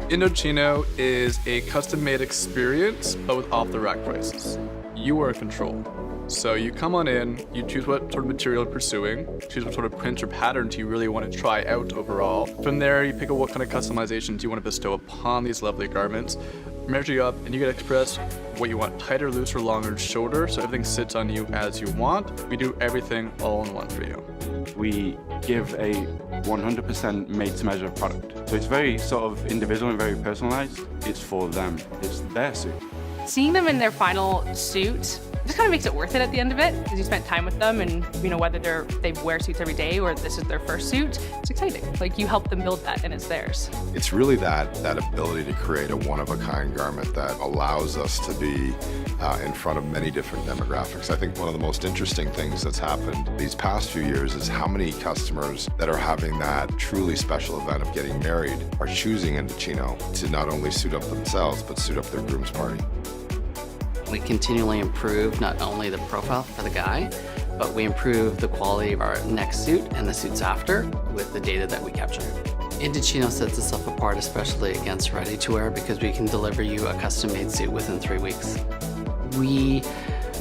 Indochino is a custom-made experience, but with off-the-rack prices. You are in control. So you come on in, you choose what sort of material you're pursuing, choose what sort of print or patterns you really want to try out overall. From there, you pick out what kind of customizations you want to bestow upon these lovely garments, measure you up, and you get to express what you want, tighter, looser, longer, shorter, so everything sits on you as you want. We do everything all in one for you. We give a 100% made-to-measure product. So it's very sort of individual and very personalized. It's for them. It's their suit. Seeing them in their final suit just kind of makes it worth it at the end of it, because you spent time with them, and whether they wear suits every day or this is their first suit, it's exciting. Like, you help them build that and it's theirs. It's really that ability to create a one-of-a-kind garment that allows us to be in front of many different demographics. I think one of the most interesting things that's happened these past few years is how many customers that are having that truly special event of getting married are choosing Indochino to not only suit up themselves, but suit up their groom's party. We continually improve not only the profile for the guy, but we improve the quality of our next suit and the suits after with the data that we capture. Indochino sets itself apart, especially against ready-to-wear, because we can deliver you a custom-made suit within 3 weeks. We,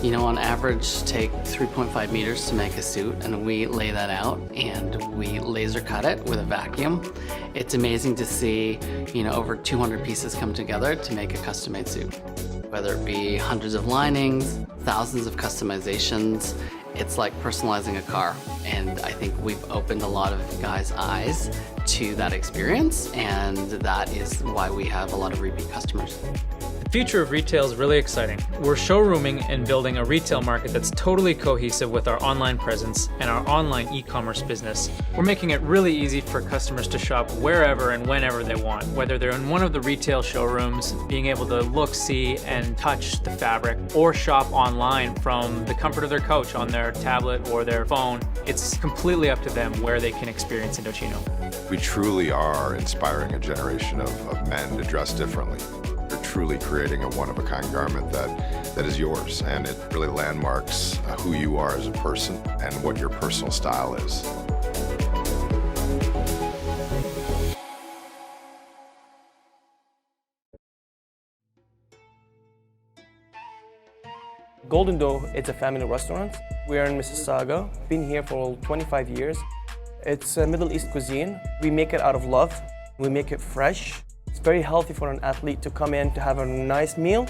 on average, take 3.5 meters to make a suit, and we lay that out and we laser cut it with a vacuum. It's amazing to see, over 200 pieces come together to make a custom-made suit. Whether it be hundreds of linings, thousands of customizations, it's like personalizing a car. And I think we've opened a lot of guys' eyes to that experience, and that is why we have a lot of repeat customers. The future of retail is really exciting. We're showrooming and building a retail market that's totally cohesive with our online presence and our online e-commerce business. We're making it really easy for customers to shop wherever and whenever they want, whether they're in one of the retail showrooms, being able to look, see, and touch the fabric, or shop online from the comfort of their couch on their tablet or their phone. It's completely up to them where they can experience Indochino. We truly are inspiring a generation of men to dress differently. We're truly creating a one-of-a-kind garment that is yours, and it really landmarks who you are as a person and what your personal style is. Golden Dough, it's a family restaurant. We are in Mississauga, been here for 25 years. It's a Middle East cuisine. We make it out of love. We make it fresh. It's very healthy for an athlete to come in to have a nice meal.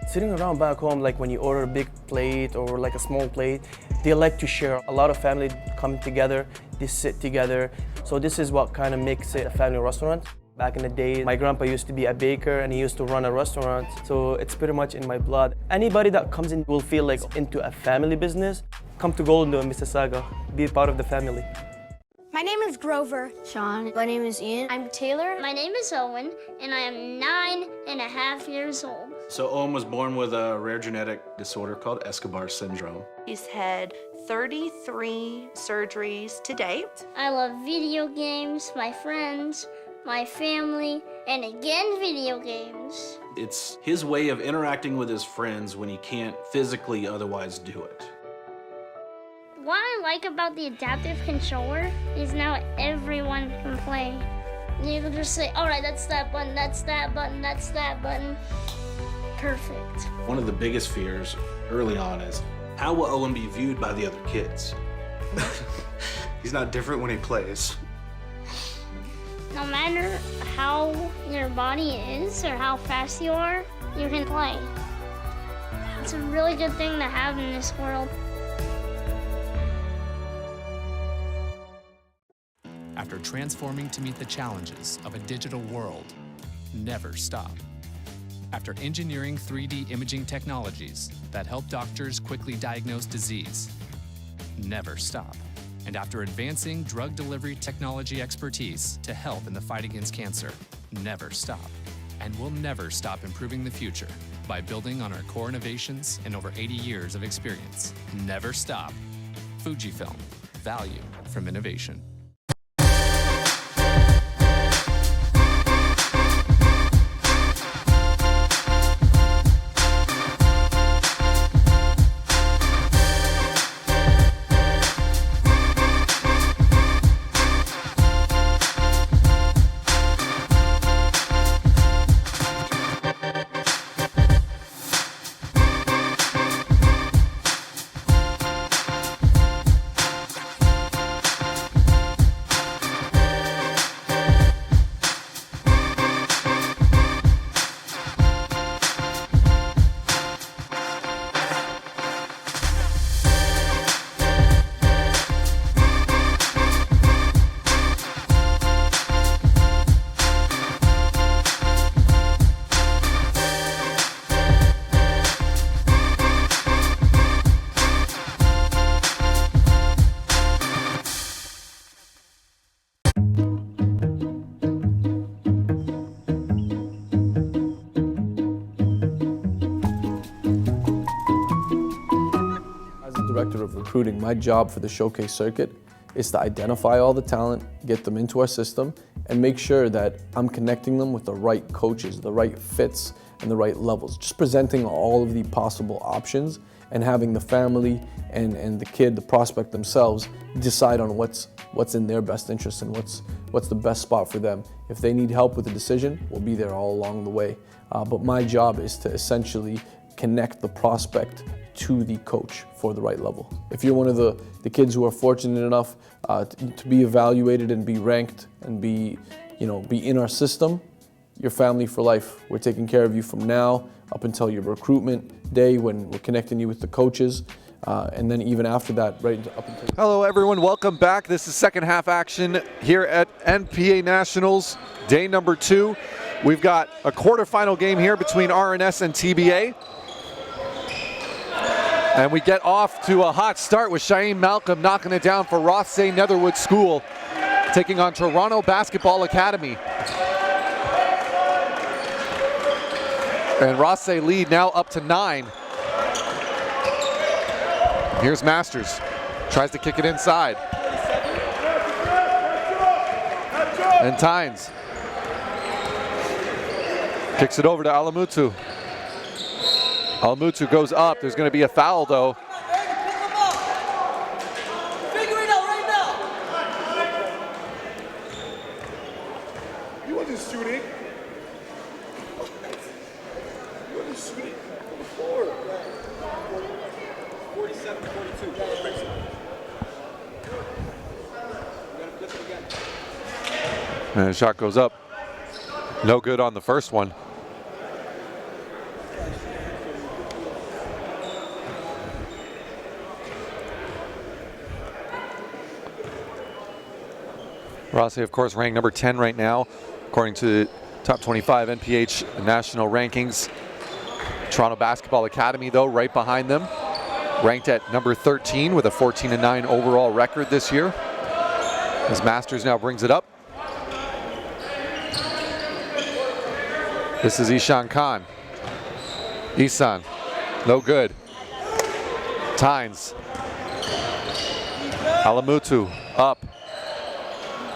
Sitting around back home, like when you order a big plate or like a small plate, they like to share. A lot of family come together, they sit together. So this is what kind of makes it a family restaurant. Back in the day, my grandpa used to be a baker and he used to run a restaurant. So it's pretty much in my blood. Anybody that comes in will feel like into a family business. Come to Golden Dough in Mississauga, be part of the family. My name is Grover. Sean. My name is Ian. I'm Taylor. My name is Owen, and I am 9.5 years old. So Owen was born with a rare genetic disorder called Escobar syndrome. He's had 33 surgeries to date. I love video games, my friends, my family, and again, video games. It's his way of interacting with his friends when he can't physically otherwise do it. What I like about the adaptive controller is now everyone can play. You can just say, all right, that's that button, that's that button, that's that button. Perfect. One of the biggest fears early on is, how will Owen be viewed by the other kids? He's not different when he plays. No matter how your body is or how fast you are, you can play. It's a really good thing to have in this world. after transforming to meet the challenges of a digital world, never stop. After engineering 3D imaging technologies that help doctors quickly diagnose disease, never stop. And after advancing drug delivery technology expertise to help in the fight against cancer, never stop. And we'll never stop improving the future by building on our core innovations and over 80 years of experience. Never stop. Fujifilm, value from innovation. Director of recruiting, my job for the showcase circuit is to identify all the talent, get them into our system, and make sure that I'm connecting them with the right coaches, the right fits, and the right levels. Just presenting all of the possible options and having the family and the kid, the prospect themselves, decide on what's in their best interest and what's the best spot for them. If they need help with the decision, we'll be there all along the way. But my job is to essentially connect the prospect to the coach for the right level. If you're one of the kids who are fortunate enough to be evaluated and be ranked and be in our system, you're family for life. We're taking care of you from now up until your recruitment day when we're connecting you with the coaches, and then even after that, right up until... Hello everyone, welcome back. This is second half action here at NPA Nationals, day number 2. We've got a quarterfinal game here between RNS and TBA. And we get off to a hot start with Shaim Malcolm knocking it down for Rothesay Netherwood School, taking on Toronto Basketball Academy. And Rothesay lead now up to 9. Here's Masters, tries to kick it inside. And Tynes kicks it over to Alamutu. Alamutu goes up. There's going to be a foul, though. Figure it out right now. You wasn't shooting. You wasn't shooting on the floor. 47-42. And the shot goes up. No good on the first one. Rothesay, of course, ranked number 10 right now, according to the top 25 NPH national rankings. Toronto Basketball Academy, though, right behind them, ranked at number 13 with a 14-9 overall record this year. As Masters now brings it up. This is Ishan Khan. Isan, no good. Tynes. Alamutu, up.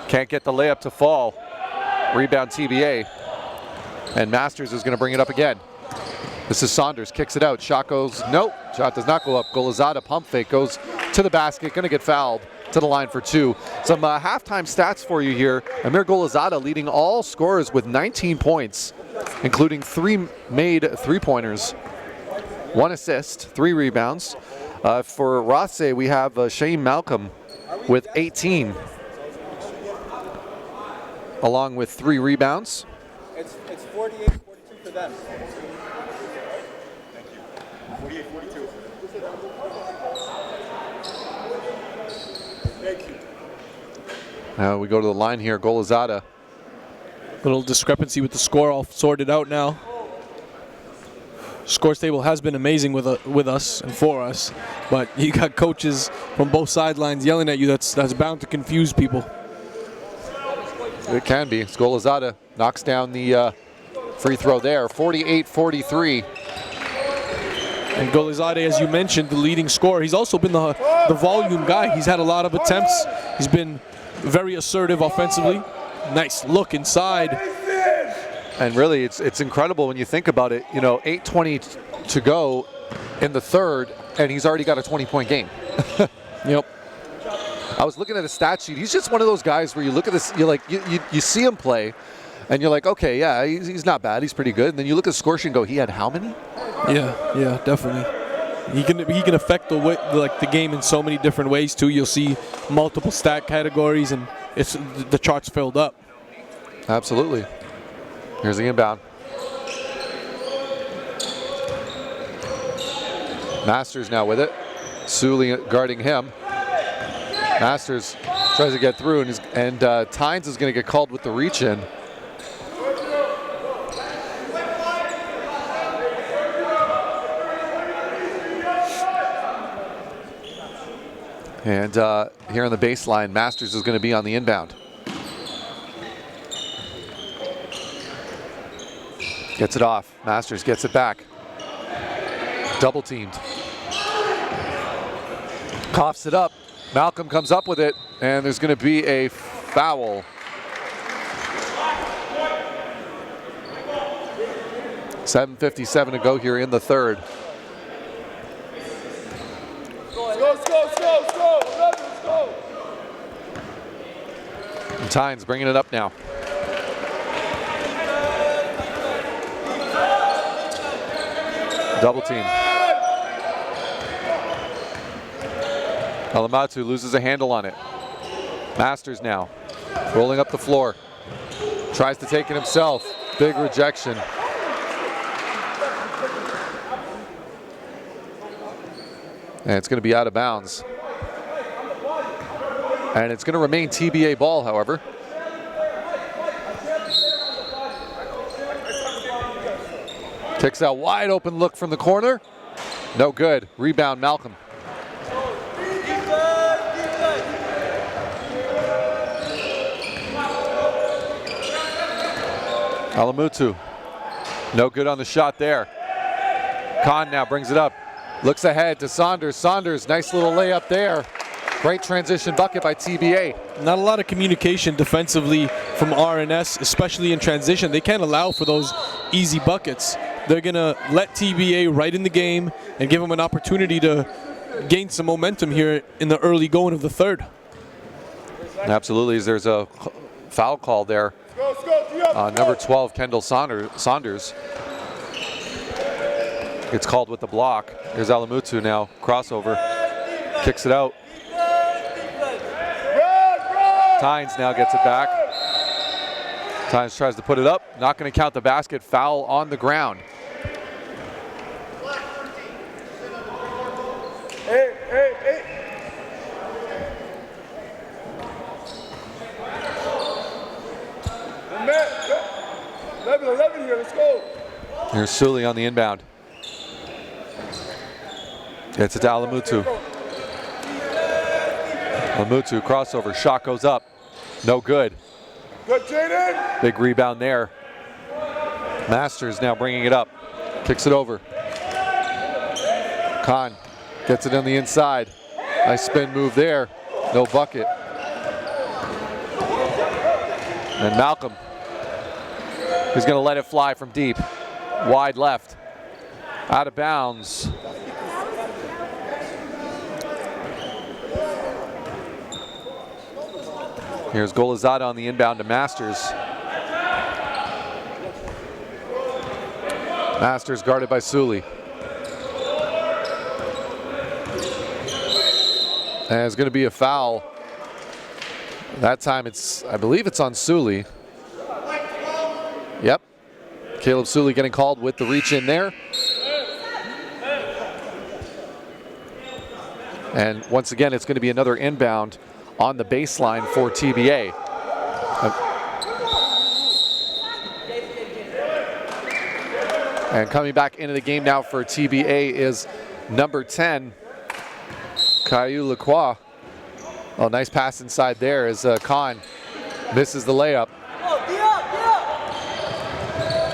Can't get the layup to fall. Rebound TBA. And Masters is going to bring it up again. This is Saunders, kicks it out. Shot goes, nope. Shot does not go up. Golizada pump fake, goes to the basket, going to get fouled to the line for 2. Some halftime stats for you here. Amir Golizada leading all scorers with 19 points, including 3 made 3-pointers, 1 assist, 3 rebounds. For Rothesay, we have Shaim Malcolm with 18. Along with 3 rebounds. It's 48-42 for them. Thank you. 48-42. Thank you. Now we go to the line here, Golizada. Little discrepancy with the score all sorted out now. Scores table has been amazing with us and for us, but you got coaches from both sidelines yelling at you. That's bound to confuse people. It can be. Golizada knocks down the free throw there, 48-43. And Golizade, as you mentioned, the leading scorer. He's also been the volume guy. He's had a lot of attempts. He's been very assertive offensively. Nice look inside. And really, it's incredible when you think about it. You know, 8:20 to go in the third, and he's already got a 20-point game. Yep. I was looking at his stat sheet. He's just one of those guys where you look at this, you're like, you see him play, and you're like, okay, yeah, he's not bad. He's pretty good. And then you look at the score sheet and go, he had how many? Yeah, definitely. He can affect the game in so many different ways too. You'll see multiple stat categories, and the chart's filled up. Absolutely. Here's the inbound. Masters now with it. Sully guarding him. Masters tries to get through, and Tynes is going to get called with the reach in. And here on the baseline, Masters is going to be on the inbound. Gets it off. Masters gets it back. Double teamed. Coughs it up. Malcolm comes up with it, and there's going to be a foul. $7:57 to go here in the third. Let's go. And Tynes bringing it up now. Double team. Alamatu loses a handle on it. Masters now rolling up the floor. Tries to take it himself. Big rejection. And it's going to be out of bounds. And it's going to remain TBA ball, however. Kicks out wide open look from the corner. No good. Rebound Malcolm. Alamutu. No good on the shot there. Khan now brings it up. Looks ahead to Saunders. Saunders, nice little layup there. Great transition bucket by TBA. Not a lot of communication defensively from RNS, especially in transition. They can't allow for those easy buckets. They're going to let TBA right in the game and give them an opportunity to gain some momentum here in the early going of the third. Absolutely. There's a foul call there. Number 12, Kendall Saunders. Gets called with the block. Here's Alamutu now. Crossover. Kicks it out. Tynes now gets it back. Tynes tries to put it up. Not going to count the basket. Foul on the ground. Hey. 11 here, let's go. Here's Sully on the inbound. Gets it to Alamutu. Alamutu crossover, shot goes up. No good. Good, Jaden. Big rebound there. Masters now bringing it up. Kicks it over. Khan gets it on the inside. Nice spin move there. No bucket. And Malcolm. He's going to let it fly from deep. Wide left. Out of bounds. Here's Golizada on the inbound to Masters. Masters guarded by Sully. And it's going to be a foul. That time I believe it's on Sully. Yep. Caleb Sully getting called with the reach in there. And once again, it's going to be another inbound on the baseline for TBA. And coming back into the game now for TBA is number 10, Caillou Lacroix. Oh, nice pass inside there as Khan misses the layup.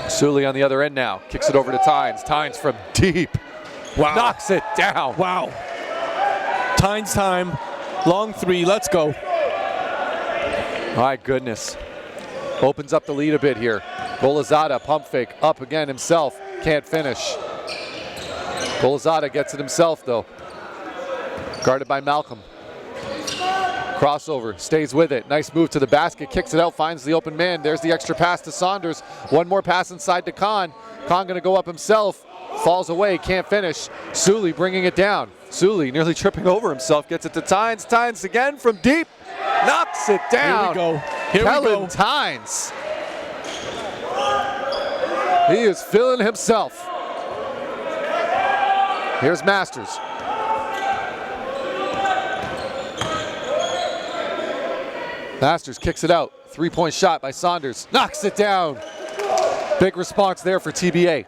Sully on the other end now, kicks it over to Tynes. Tynes from deep, knocks it down. Wow. Tynes time, long three, let's go. My goodness. Opens up the lead a bit here. Golazada, pump fake, up again himself, can't finish. Golazada gets it himself though. Guarded by Malcolm. Crossover, stays with it. Nice move to the basket, kicks it out, finds the open man. There's the extra pass to Saunders. One more pass inside to Khan. Khan gonna go up himself, falls away, can't finish. Sully bringing it down. Sully nearly tripping over himself, gets it to Tynes. Tynes again from deep, knocks it down. Here we go. Here Kellen we go. Tynes. He is feeling himself. Here's Masters. Masters kicks it out. Three-point shot by Saunders. Knocks it down. Big response there for TBA.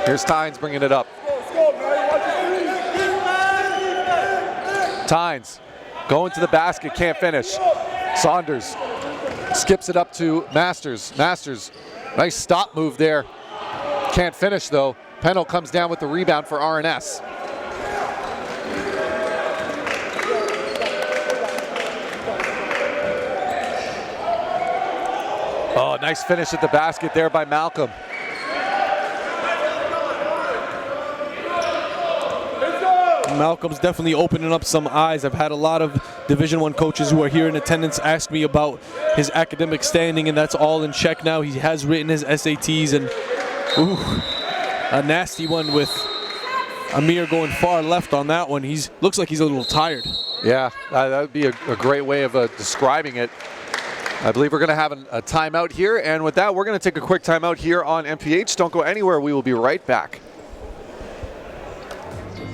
Here's Tynes bringing it up. Tynes going to the basket, can't finish. Saunders skips it up to Masters. Masters, nice stop move there. Can't finish though. Pennell comes down with the rebound for RNS. Oh, nice finish at the basket there by Malcolm. Malcolm's definitely opening up some eyes. I've had a lot of Division I coaches who are here in attendance ask me about his academic standing, and that's all in check now. He has written his SATs, and a nasty one with Amir going far left on that one. Looks like he's a little tired. Yeah, that would be a great way of describing it. I believe we're going to have a timeout here, and with that, we're going to take a quick timeout here on MPH. Don't go anywhere. We will be right back.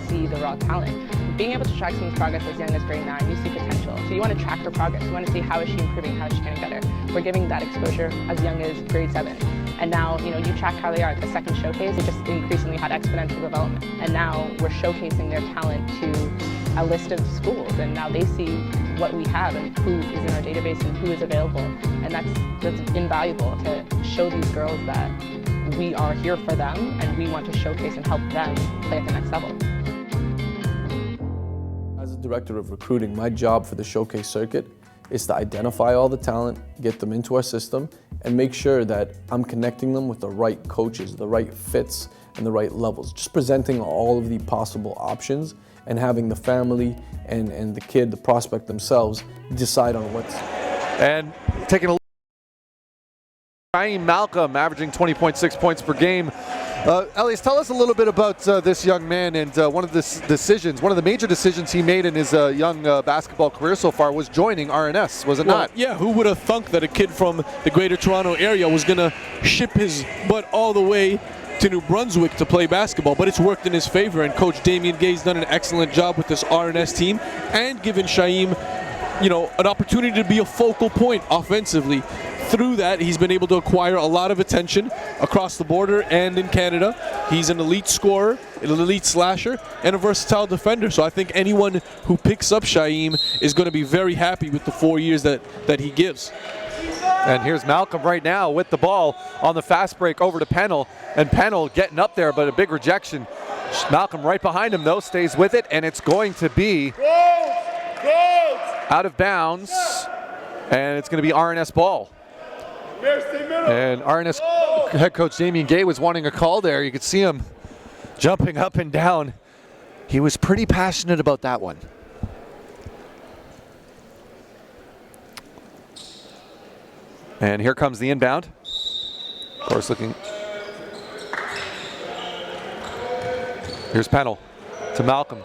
See the raw talent. Being able to track someone's progress as young as grade 9, you see potential. So you want to track her progress. You want to see how is she improving, how is she getting better. We're giving that exposure as young as grade 7. And now, you track how they are at the second showcase. It just increasingly had exponential development. And now we're showcasing their talent to a list of schools. And now they see what we have and who is in our database and who is available. And that's invaluable to show these girls that we are here for them and we want to showcase and help them play at the next level. As a director of recruiting, my job for the showcase circuit is to identify all the talent, get them into our system, and make sure that I'm connecting them with the right coaches, the right fits, and the right levels. Just presenting all of the possible options and having the family and the kid, the prospect themselves, decide on what's. And taking a look at Shaim Malcolm, averaging 20.6 points per game. Elias, tell us a little bit about this young man and one of the major decisions he made in his young basketball career so far was joining RNS, was it not? Yeah, who would have thunk that a kid from the Greater Toronto area was going to ship his butt all the way to New Brunswick to play basketball, but it's worked in his favor, and Coach Damien Gay's done an excellent job with this RNS team and given Shaim, an opportunity to be a focal point offensively. Through that, he's been able to acquire a lot of attention across the border and in Canada. He's an elite scorer, an elite slasher, and a versatile defender. So I think anyone who picks up Shaim is going to be very happy with the 4 years that he gives. And here's Malcolm right now with the ball on the fast break over to Pennell, and Pennell getting up there, but a big rejection. Malcolm right behind him though, stays with it, and it's going to be out of bounds, and it's going to be RNS ball. And RNS head coach Damien Gay was wanting a call there. You could see him jumping up and down. He was pretty passionate about that one. And here comes the inbound. Of course, looking. Here's Pennell to Malcolm.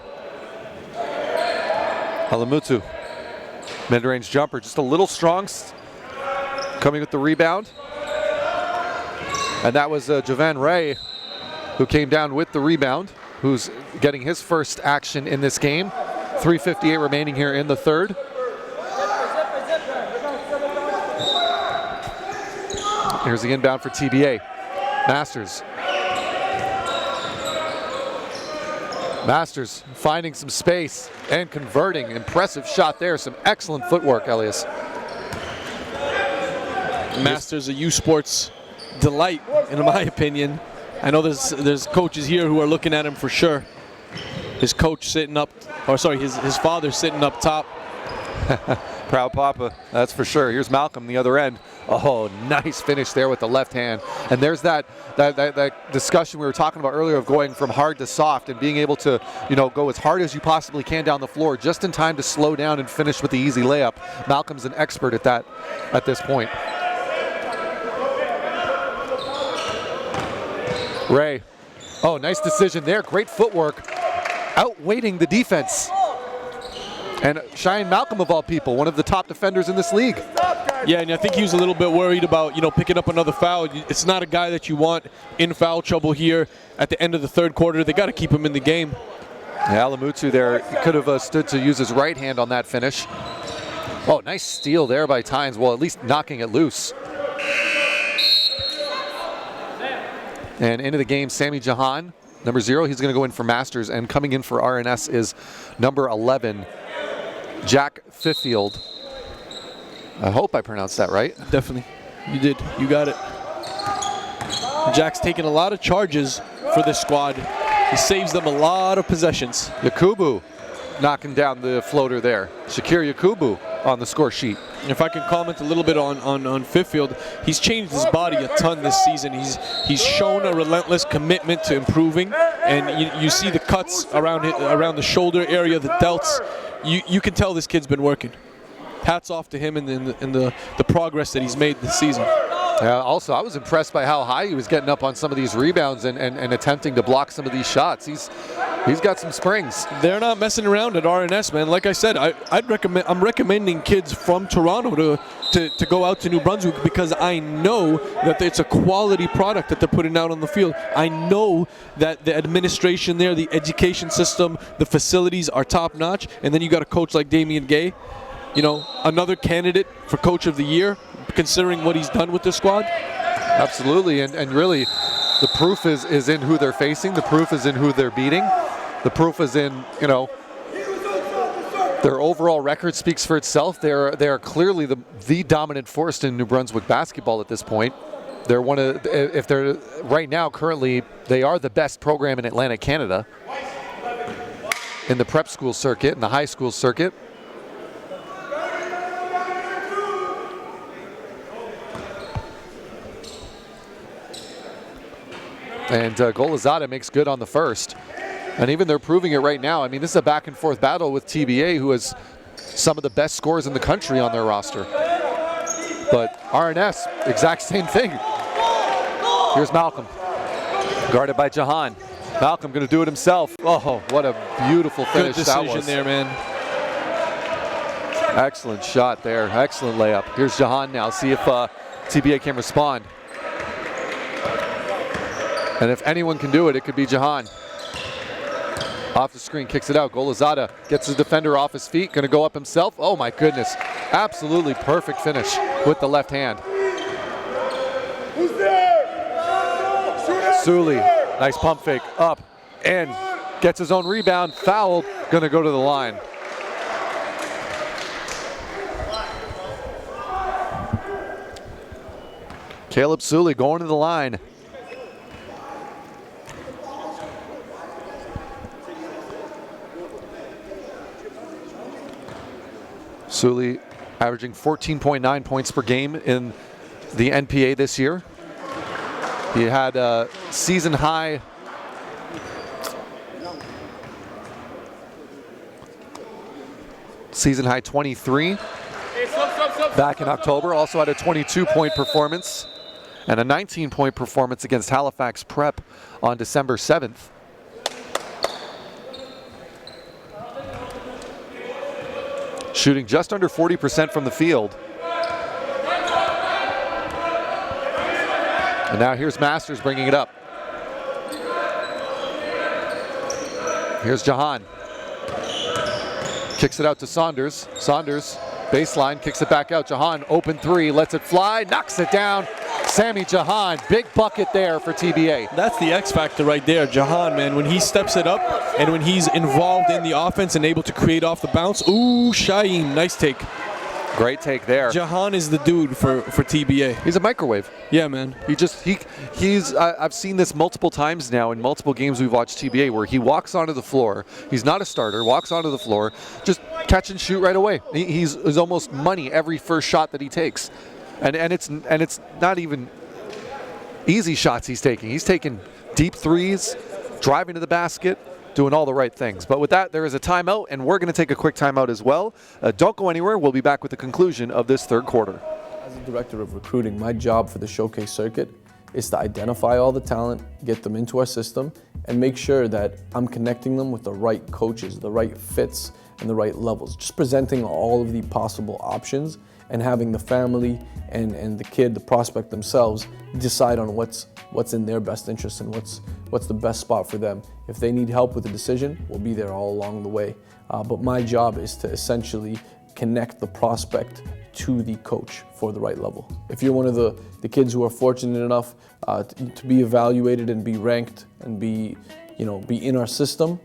Alamutu. Mid-range jumper, just a little strong. Coming with the rebound. And that was Javan Ray who came down with the rebound, who's getting his first action in this game. 3:58 remaining here in the third. Here's the inbound for TBA. Masters. Masters finding some space and converting. Impressive shot there. Some excellent footwork, Elias. Masters a U Sports delight, in my opinion. I know there's coaches here who are looking at him for sure. His coach sitting up, or sorry, his father sitting up top. Proud Papa, that's for sure. Here's Malcolm, the other end. Oh, nice finish there with the left hand. And there's that discussion we were talking about earlier of going from hard to soft and being able to, go as hard as you possibly can down the floor just in time to slow down and finish with the easy layup. Malcolm's an expert at that at this point. Ray. Oh, nice decision there. Great footwork. Outweighting the defense. And Cheyenne Malcolm, of all people, one of the top defenders in this league. Yeah, and I think he was a little bit worried about, picking up another foul. It's not a guy that you want in foul trouble here at the end of the third quarter. They got to keep him in the game. Yeah, Alamutu there could have stood to use his right hand on that finish. Oh, nice steal there by Tynes. Well, at least knocking it loose. And into the game, Sammy Jahan, number 0. He's going to go in for Masters, and coming in for RNS is number 11, Jack Fiffield. I hope I pronounced that right. Definitely. You did. You got it. Jack's taking a lot of charges for this squad. He saves them a lot of possessions. Yakubu knocking down the floater there. Shakir Yakubu on the score sheet. If I can comment a little bit on Fiffield, he's changed his body a ton this season. He's shown a relentless commitment to improving, and you see the cuts around the shoulder area, the delts. You can tell this kid's been working. Hats off to him and the progress that he's made this season. Also, I was impressed by how high he was getting up on some of these rebounds and attempting to block some of these shots. He's got some springs. They're not messing around at RNS, man. Like I said, I'm recommending kids from Toronto to go out to New Brunswick because I know that it's a quality product that they're putting out on the field. I know that the administration there, the education system, the facilities are top notch, and then you got a coach like Damian Gay, another candidate for Coach of the Year, considering what he's done with the squad. Absolutely, and really, the proof is in who they're facing. The proof is in who they're beating. The proof is in, their overall record speaks for itself. They are clearly the dominant force in New Brunswick basketball at this point. They're right now, currently, they are the best program in Atlantic Canada in the prep school circuit, in the high school circuit. And Golazada makes good on the first. And even they're proving it right now. I mean, this is a back and forth battle with TBA, who has some of the best scorers in the country on their roster. But RNS, exact same thing. Here's Malcolm, guarded by Jahan. Malcolm going to do it himself. Oh, what a beautiful finish that was. Good decision there, man. Excellent shot there. Excellent layup. Here's Jahan now. See if TBA can respond. And if anyone can do it, it could be Jahan. Off the screen, kicks it out. Golazada gets his defender off his feet, going to go up himself. Oh my goodness. Absolutely perfect finish with the left hand. Who's there? Sully, nice pump fake, up, and gets his own rebound, fouled, going to go to the line. Caleb Sully going to the line. Sully averaging 14.9 points per game in the NPA this year. He had a season high season high 23 back in October. Also had a 22-point performance and a 19-point performance against Halifax Prep on December 7th. Shooting just under 40% from the field. And now here's Masters bringing it up. Here's Jahan. Kicks it out to Saunders. Saunders, baseline, kicks it back out. Jahan, open three, lets it fly, knocks it down. Sammy Jahan, big bucket there for TBA. That's the X factor right there. Jahan, man, when he steps it up and when he's involved in the offense and able to create off the bounce. Ooh, Shaim, nice take. Great take there. Jahan is the dude for TBA. He's a microwave. Yeah, man. He's I've seen this multiple times now in multiple games we've watched TBA where he walks onto the floor. He's not a starter, walks onto the floor, just catch and shoot right away. He's almost money every first shot that he takes. And it's not even easy shots he's taking. He's taking deep threes, driving to the basket, doing all the right things. But with that, there is a timeout, and we're going to take a quick timeout as well. Don't go anywhere. We'll be back with the conclusion of this third quarter. As a director of recruiting, my job for the showcase circuit is to identify all the talent, get them into our system, and make sure that I'm connecting them with the right coaches, the right fits, and the right levels. Just presenting all of the possible options and having the family and the kid, the prospect themselves, decide on what's in their best interest and what's the best spot for them. If they need help with the decision, we'll be there all along the way. But my job is to essentially connect the prospect to the coach for the right level. If you're one of the kids who are fortunate enough to be evaluated and be ranked and be in our system,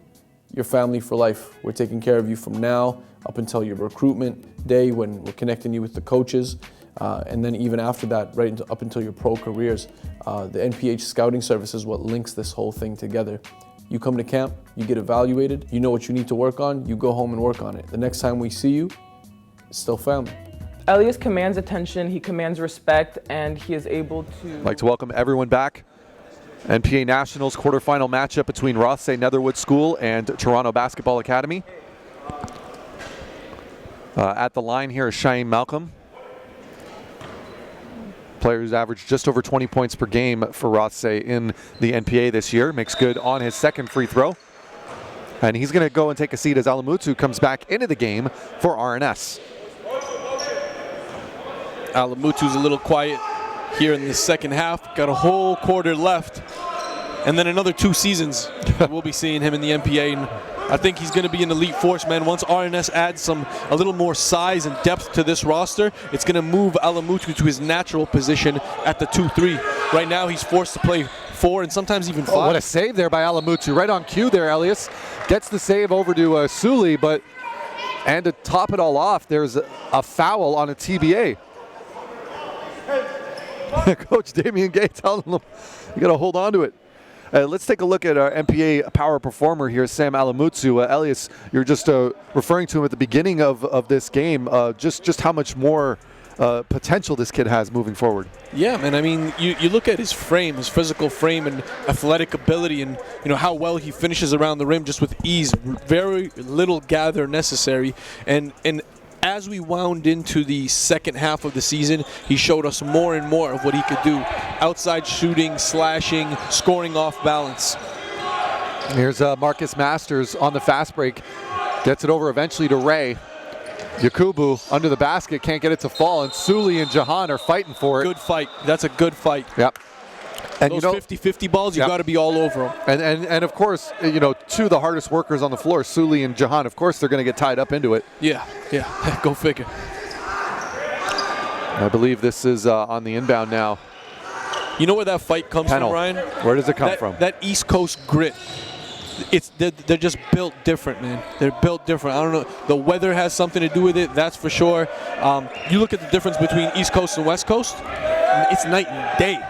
you're family for life. We're taking care of you from now up until your recruitment day when we're connecting you with the coaches. And then even after that, up until your pro careers, the NPH scouting service is what links this whole thing together. You come to camp, you get evaluated, you know what you need to work on, you go home and work on it. The next time we see you, it's still family. Elias commands attention, he commands respect, and he is able to... I'd like to welcome everyone back. NPA Nationals quarterfinal matchup between Rothesay Netherwood School and Toronto Basketball Academy. At the line here is Shaim Malcolm. Player who's averaged just over 20 points per game for Rothesay in the NPA this year. Makes good on his second free throw. And he's going to go and take a seat as Alamutu comes back into the game for RNS. Alamutu's a little quiet here in the second half. Got a whole quarter left. And then another 2 seasons we'll be seeing him in the NPA. And I think he's going to be an elite force, man. Once RNS adds a little more size and depth to this roster, it's going to move Alamutu to his natural position at the 2-3. Right now, he's forced to play 4 and sometimes even 5. Oh, what a save there by Alamutu. Right on cue there, Elias. Gets the save over to Suli, and to top it all off, there's a foul on a TBA. Coach Damian Gay telling them, you got to hold on to it. Let's take a look at our NPA power performer here, Sam Alamutu. Elias, you're just referring to him at the beginning of this game, just how much more potential this kid has moving forward. Yeah, man. I mean, you look at his frame, his physical frame and athletic ability, and how well he finishes around the rim just with ease. Very little gather necessary, and as we wound into the second half of the season, he showed us more and more of what he could do. Outside shooting, slashing, scoring off balance. Here's Marcus Masters on the fast break. Gets it over eventually to Ray. Yakubu under the basket, can't get it to fall, and Suli and Jahan are fighting for it. Good fight. That's a good fight. Yep. And those 50-50 balls, you got to be all over them. And of course, two of the hardest workers on the floor, Suli and Jahan, of course they're going to get tied up into it. Yeah, go figure. I believe this is on the inbound now. You know where that fight comes from, Ryan? Where does it come from? That East Coast grit. They're just built different, man. They're built different. I don't know. The weather has something to do with it, that's for sure. You look at the difference between East Coast and West Coast, it's night and day.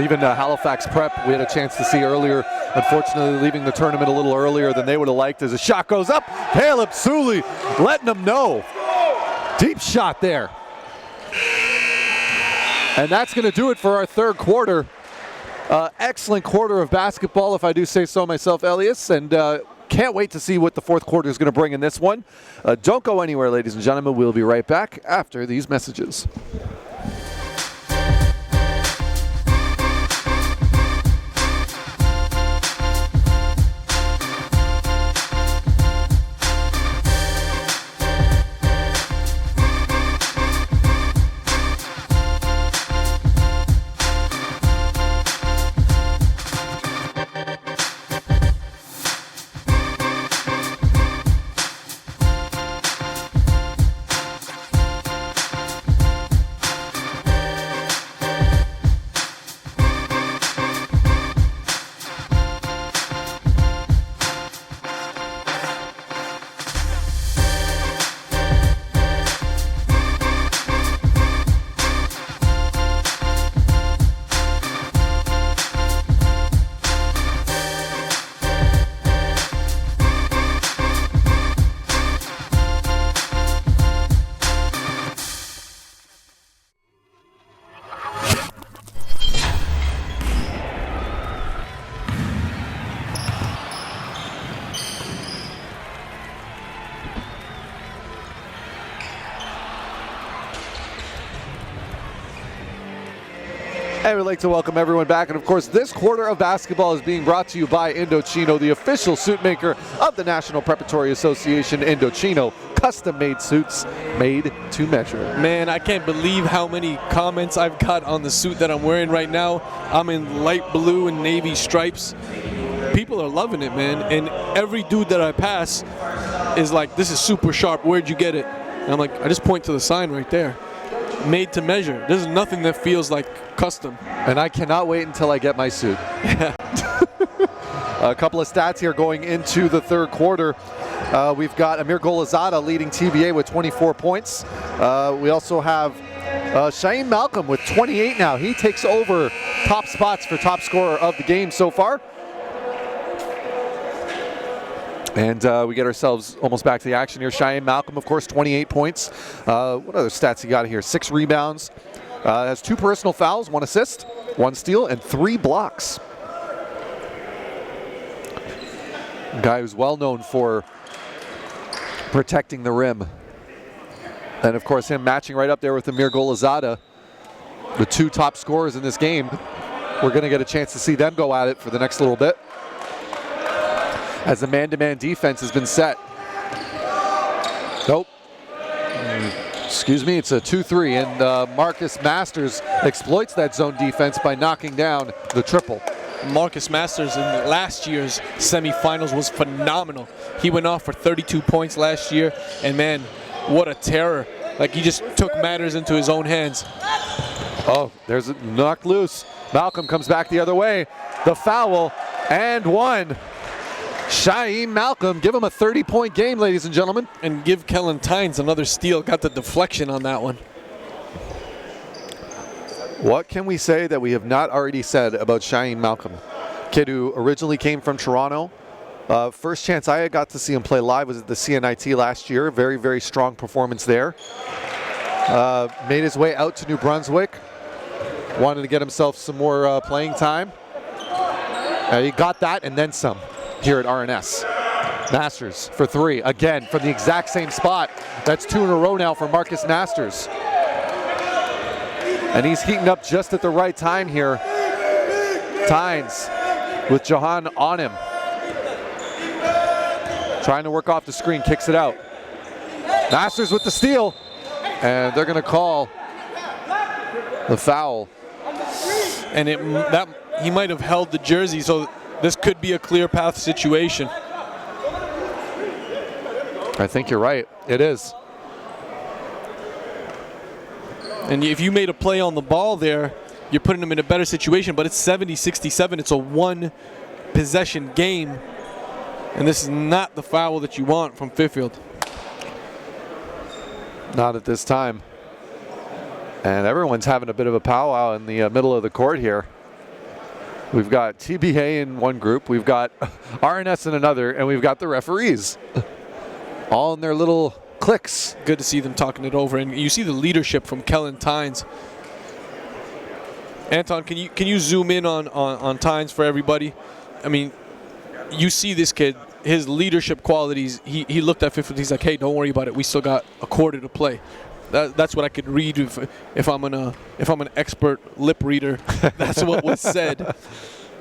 Even Halifax Prep, we had a chance to see earlier. Unfortunately, leaving the tournament a little earlier than they would have liked as a shot goes up. Caleb Suli letting them know. Deep shot there. And that's going to do it for our third quarter. Excellent quarter of basketball, if I do say so myself, Elias. And can't wait to see what the fourth quarter is going to bring in this one. Don't go anywhere, ladies and gentlemen. We'll be right back after these messages. And we'd like to welcome everyone back. And of course, this quarter of basketball is being brought to you by Indochino, the official suit maker of the National Preparatory Association. Indochino, custom-made suits made to measure. Man, I can't believe how many comments I've got on the suit that I'm wearing right now. I'm in light blue and navy stripes. People are loving it, man. And every dude that I pass is like, this is super sharp. Where'd you get it? And I'm like, I just point to the sign right there. Made to measure. There's nothing that feels like custom. And I cannot wait until I get my suit. A couple of stats here going into the third quarter. We've got Amir Golazada leading TBA with 24 points. We also have Shaim Malcolm with 28 now. He takes over top spots for top scorer of the game so far. And we get ourselves almost back to the action here. Cheyenne Malcolm, of course, 28 points. What other stats he got here? 6 rebounds. Has 2 personal fouls, 1 assist, 1 steal, and 3 blocks. A guy who's well known for protecting the rim. And of course, him matching right up there with Amir Golazada, the 2 top scorers in this game. We're going to get a chance to see them go at it for the next little bit, as the man-to-man defense has been set. Nope. Excuse me, it's a 2-3, and Marcus Masters exploits that zone defense by knocking down the triple. Marcus Masters in last year's semifinals was phenomenal. He went off for 32 points last year, and man, what a terror. Like, he just took matters into his own hands. Oh, there's a knocked loose. Malcolm comes back the other way. The foul, and 1. Shaim Malcolm, give him a 30-point game, ladies and gentlemen. And give Kellen Tynes another steal. Got the deflection on that one. What can we say that we have not already said about Shaim Malcolm? Kid who originally came from Toronto. First chance I got to see him play live was at the CNIT last year. Very, very strong performance there. Made his way out to New Brunswick. Wanted to get himself some more playing time. He got that and then some here at RNS. Masters for 3, again from the exact same spot. That's 2 in a row now for Marcus Masters. And he's heating up just at the right time here. Tynes with Jahan on him. Trying to work off the screen, kicks it out. Masters with the steal. And they're gonna call the foul. And he might have held the jersey, so this could be a clear path situation. I think you're right. It is. And if you made a play on the ball there, you're putting them in a better situation, but it's 70-67. It's a 1-possession game. And this is not the foul that you want from Fiffield. Not at this time. And everyone's having a bit of a powwow in the middle of the court here. We've got TBA in one group, we've got RNS in another, and we've got the referees. All in their little cliques. Good to see them talking it over, and you see the leadership from Kellen Tynes. Anton, can you zoom in on Tynes for everybody? I mean, you see this kid, his leadership qualities. He looked at Fiffield, he's like, hey, don't worry about it. We still got a quarter to play. That's what I could read if I'm an expert lip reader. That's what was said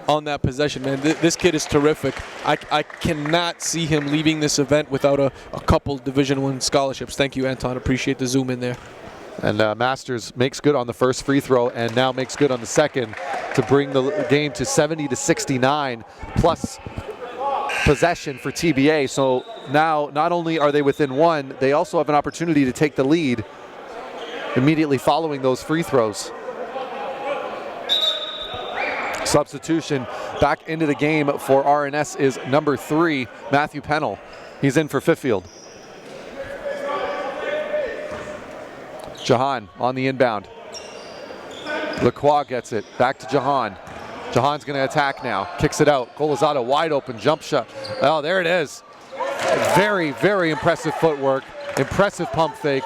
on that possession, man. This kid is terrific. I cannot see him leaving this event without a couple Division I scholarships. Thank you, Anton. Appreciate the zoom in there. And Masters makes good on the first free throw and now makes good on the second to bring the game to 70-69 plus possession for TBA. So now not only are they within 1, they also have an opportunity to take the lead immediately following those free throws. Substitution back into the game for RNS is number 3, Matthew Pennell. He's in for Fiffield. Jahan on the inbound. Lacroix gets it, back to Jahan. Jahan's gonna attack now, kicks it out. Golazada wide open, jump shot. Oh, there it is. Very, very impressive footwork, impressive pump fake,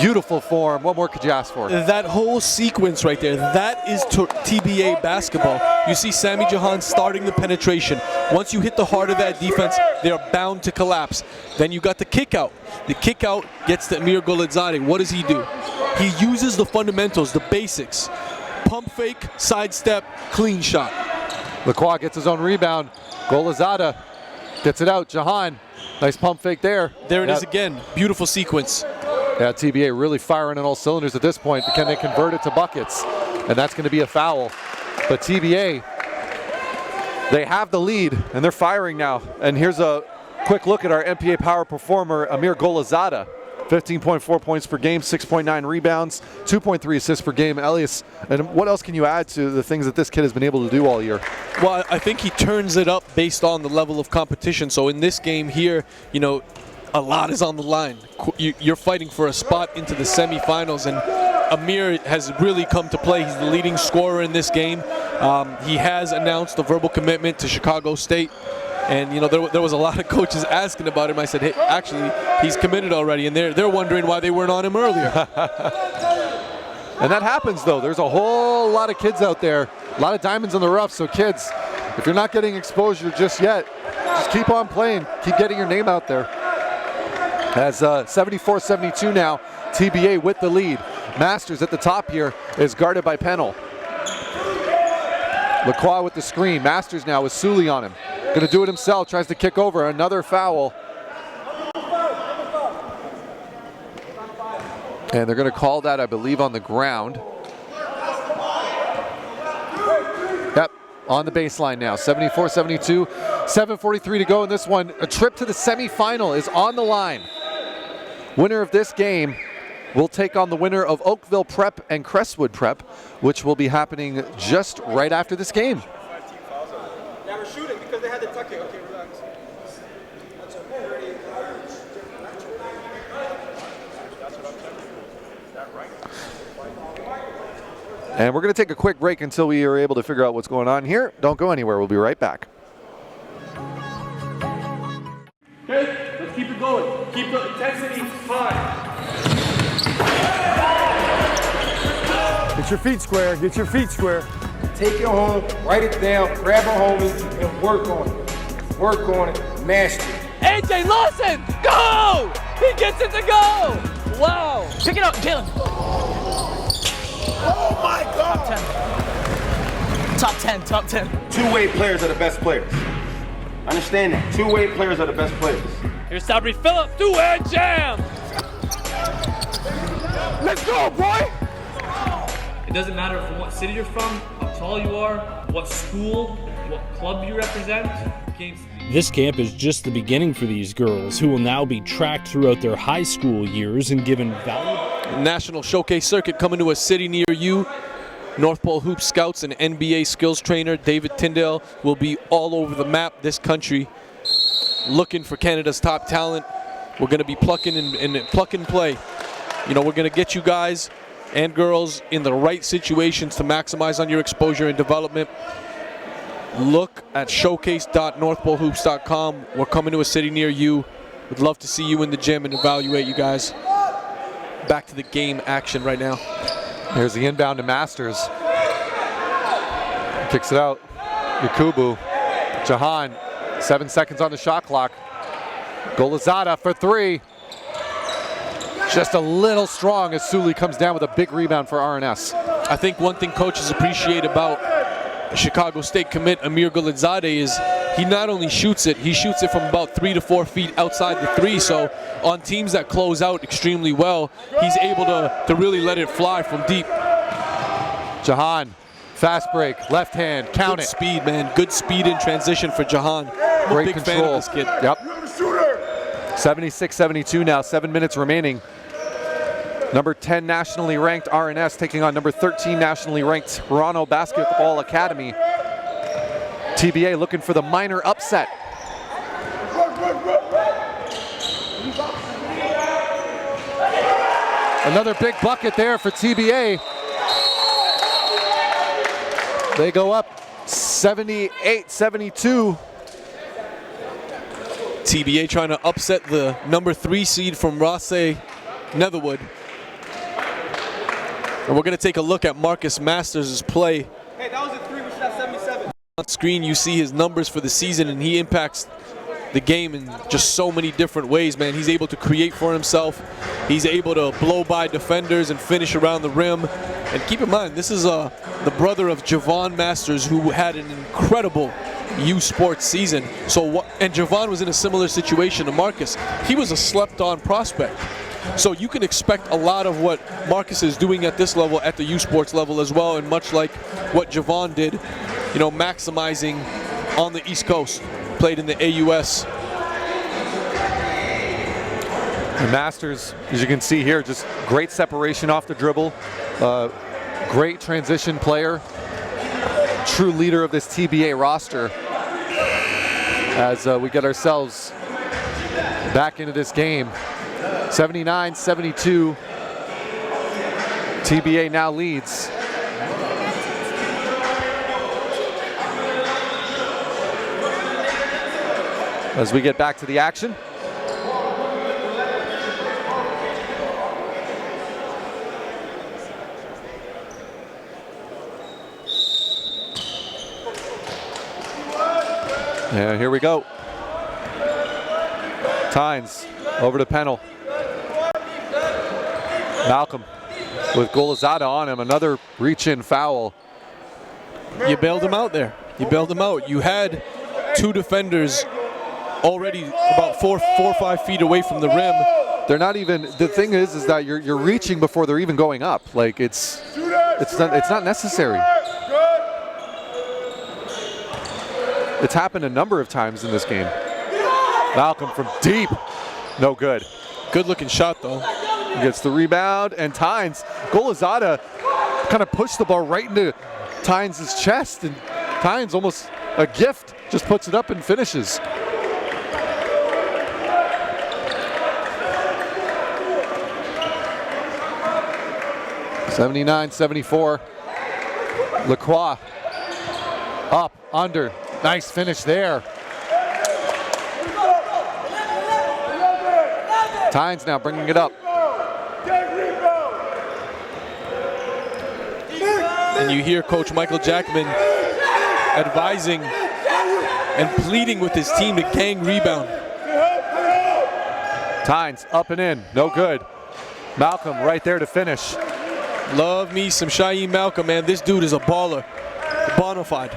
beautiful form. What more could you ask for? That whole sequence right there, that is TBA basketball. You see Sammy Jahan starting the penetration. Once you hit the heart of that defense, they are bound to collapse. Then you got the kick out. The kick out gets to Amir Goladzade. What does he do? He uses the fundamentals, the basics. pump fake, sidestep, clean shot. Lacroix gets his own rebound. Golizada gets it out. Jahan, nice pump fake there. There it is again. Beautiful sequence. Yeah, TBA really firing on all cylinders at this point. Can they convert it to buckets? And that's going to be a foul. But TBA, they have the lead, and they're firing now. And here's a quick look at our NPA power performer, Amir Golizada. 15.4 points per game, 6.9 rebounds, 2.3 assists per game. Elias, and what else can you add to the things that this kid has been able to do all year? Well, I think he turns it up based on the level of competition. So in this game here, you know, a lot is on the line. You're fighting for a spot into the semifinals, and Amir has really come to play. He's the leading scorer in this game. He has announced a verbal commitment to Chicago State. And you know, there was a lot of coaches asking about him. I said, hey, actually, he's committed already, and they're wondering why they weren't on him earlier. And that happens, though. There's a whole lot of kids out there, a lot of diamonds in the rough. So kids, if you're not getting exposure just yet, just keep on playing, keep getting your name out there. As 74-72 now, TBA with the lead. Masters at the top here is guarded by Pennell. Lacroix with the screen. Masters now with Sully on him. Going to do it himself, tries to kick over, another foul. And they're going to call that, I believe, on the ground. Yep, on the baseline now, 74-72, 7:43 to go in this one. A trip to the semifinal is on the line. Winner of this game will take on the winner of Oakville Prep and Crestwood Prep, which will be happening just right after this game. They were shooting because they had the tuck it. Okay, relax. And we're going to take a quick break until we are able to figure out what's going on here. Don't go anywhere. We'll be right back. Okay, let's keep it going. Keep the intensity high. Get your feet square. Get your feet square. Take it home, write it down, grab a homie, and work on it. Work on it, master it. AJ Lawson, go! He gets it to go! Wow! Pick it up, Jalen. Oh my God! Top 10, top 10. Two-way players are the best players. Understand that. Two-way players are the best players. Here's Sabri Phillip, two-hand jam! Let's go, boy! It doesn't matter from what city you're from, how tall you are, what school, what club you represent. This camp is just the beginning for these girls, who will now be tracked throughout their high school years and given valuable... National Showcase Circuit coming to a city near you. North Pole Hoop Scouts and NBA skills trainer David Tyndale will be all over the map this country looking for Canada's top talent. We're going to be plucking and pluck and play. You know, we're going to get you guys and girls in the right situations to maximize on your exposure and development. Look at showcase.northpolehoops.com. We're coming to a city near you. We'd love to see you in the gym and evaluate you guys. Back to the game action right now. Here's the inbound to Masters. Kicks it out. Yakubu. Jahan, 7 seconds on the shot clock. Golizada for three. Just a little strong as Sully comes down with a big rebound for RNS. I think one thing coaches appreciate about Chicago State commit Amir Golizade is he not only shoots it, he shoots it from about 3 to 4 feet outside the three. So on teams that close out extremely well, he's able to really let it fly from deep. Jahan, fast break, left hand, count Good it. Speed, man. Good speed in transition for Jahan. I'm Great a big control. fan of this kid. Yep. 76-72 now, 7 minutes remaining. Number 10 nationally ranked RNS taking on number 13 nationally ranked Toronto Basketball Academy. TBA looking for the minor upset. Another big bucket there for TBA. They go up 78-72. TBA trying to upset the number 3 seed from Rothesay, Netherwood. And we're going to take a look at Marcus Masters' play. Hey, that was a 3. We should have 77. On screen, you see his numbers for the season, and he impacts the game in just so many different ways, man. He's able to create for himself. He's able to blow by defenders and finish around the rim. And keep in mind, this is the brother of Javon Masters, who had an incredible U Sports season. And Javon was in a similar situation to Marcus. He was a slept-on prospect. So you can expect a lot of what Marcus is doing at this level, at the U Sports level as well, and much like what Javon did, you know, maximizing on the East Coast, played in the AUS. The Masters, as you can see here, just great separation off the dribble, great transition player, true leader of this TBA roster as we get ourselves back into this game. 79-72, TBA now leads. As we get back to the action. Yeah, here we go. Tynes over to Pennell. Malcolm with Golizada on him. Another reach-in foul. You bailed him out there. You bailed him out. You had two defenders already about 4 or 5 feet away from the rim. They're not even. The thing is that you're reaching before they're even going up. Like it's not necessary. It's happened a number of times in this game. Malcolm from deep, no good. Good looking shot though. He gets the rebound, and Tynes, Golizada kind of pushed the ball right into Tynes' chest, and Tynes, almost a gift, just puts it up and finishes. (79-74). Lacroix up, under, nice finish there. Tynes now bringing it up. And you hear Coach Michael Jackman advising and pleading with his team to gang rebound. Tynes up and in, no good. Malcolm right there to finish. Love me some Shaheem Malcolm, man. This dude is a baller, bona fide.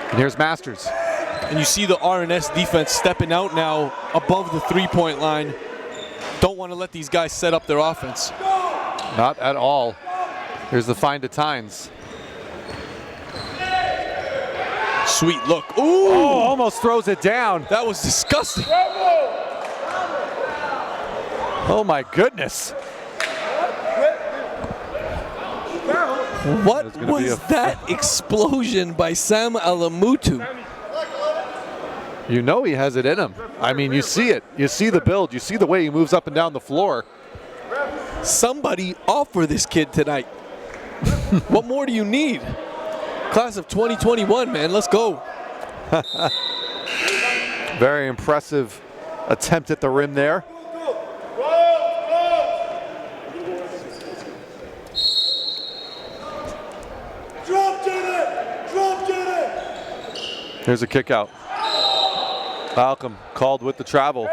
And here's Masters. And you see the RNS defense stepping out now above the three-point line. Don't want to let these guys set up their offense. Not at all. Here's the find to Tynes. Sweet look. Ooh! Oh, almost throws it down. That was disgusting. Oh my goodness. What was that explosion by Sam Alamutu? You know he has it in him. I mean, you see it. You see the build. You see the way he moves up and down the floor. Somebody offer this kid tonight. What more do you need? Class of 2021, man. Let's go. Very impressive attempt at the rim there. Here's a kick out. Malcolm called with the travel.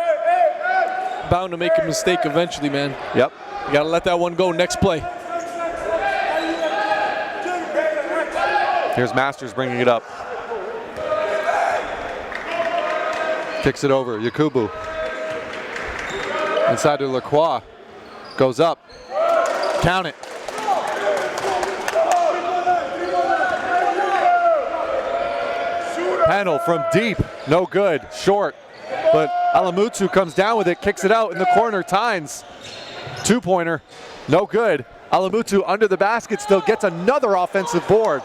Bound to make a mistake eventually, man. Yep. You gotta let that one go. Next play. Here's Masters bringing it up. Kicks it over. Yakubu. Inside to Lacroix. Goes up. Count it. Pennell from deep, no good, short. But Alamutu comes down with it, kicks it out in the corner. Tynes, two-pointer, no good. Alamutu under the basket still gets another offensive board.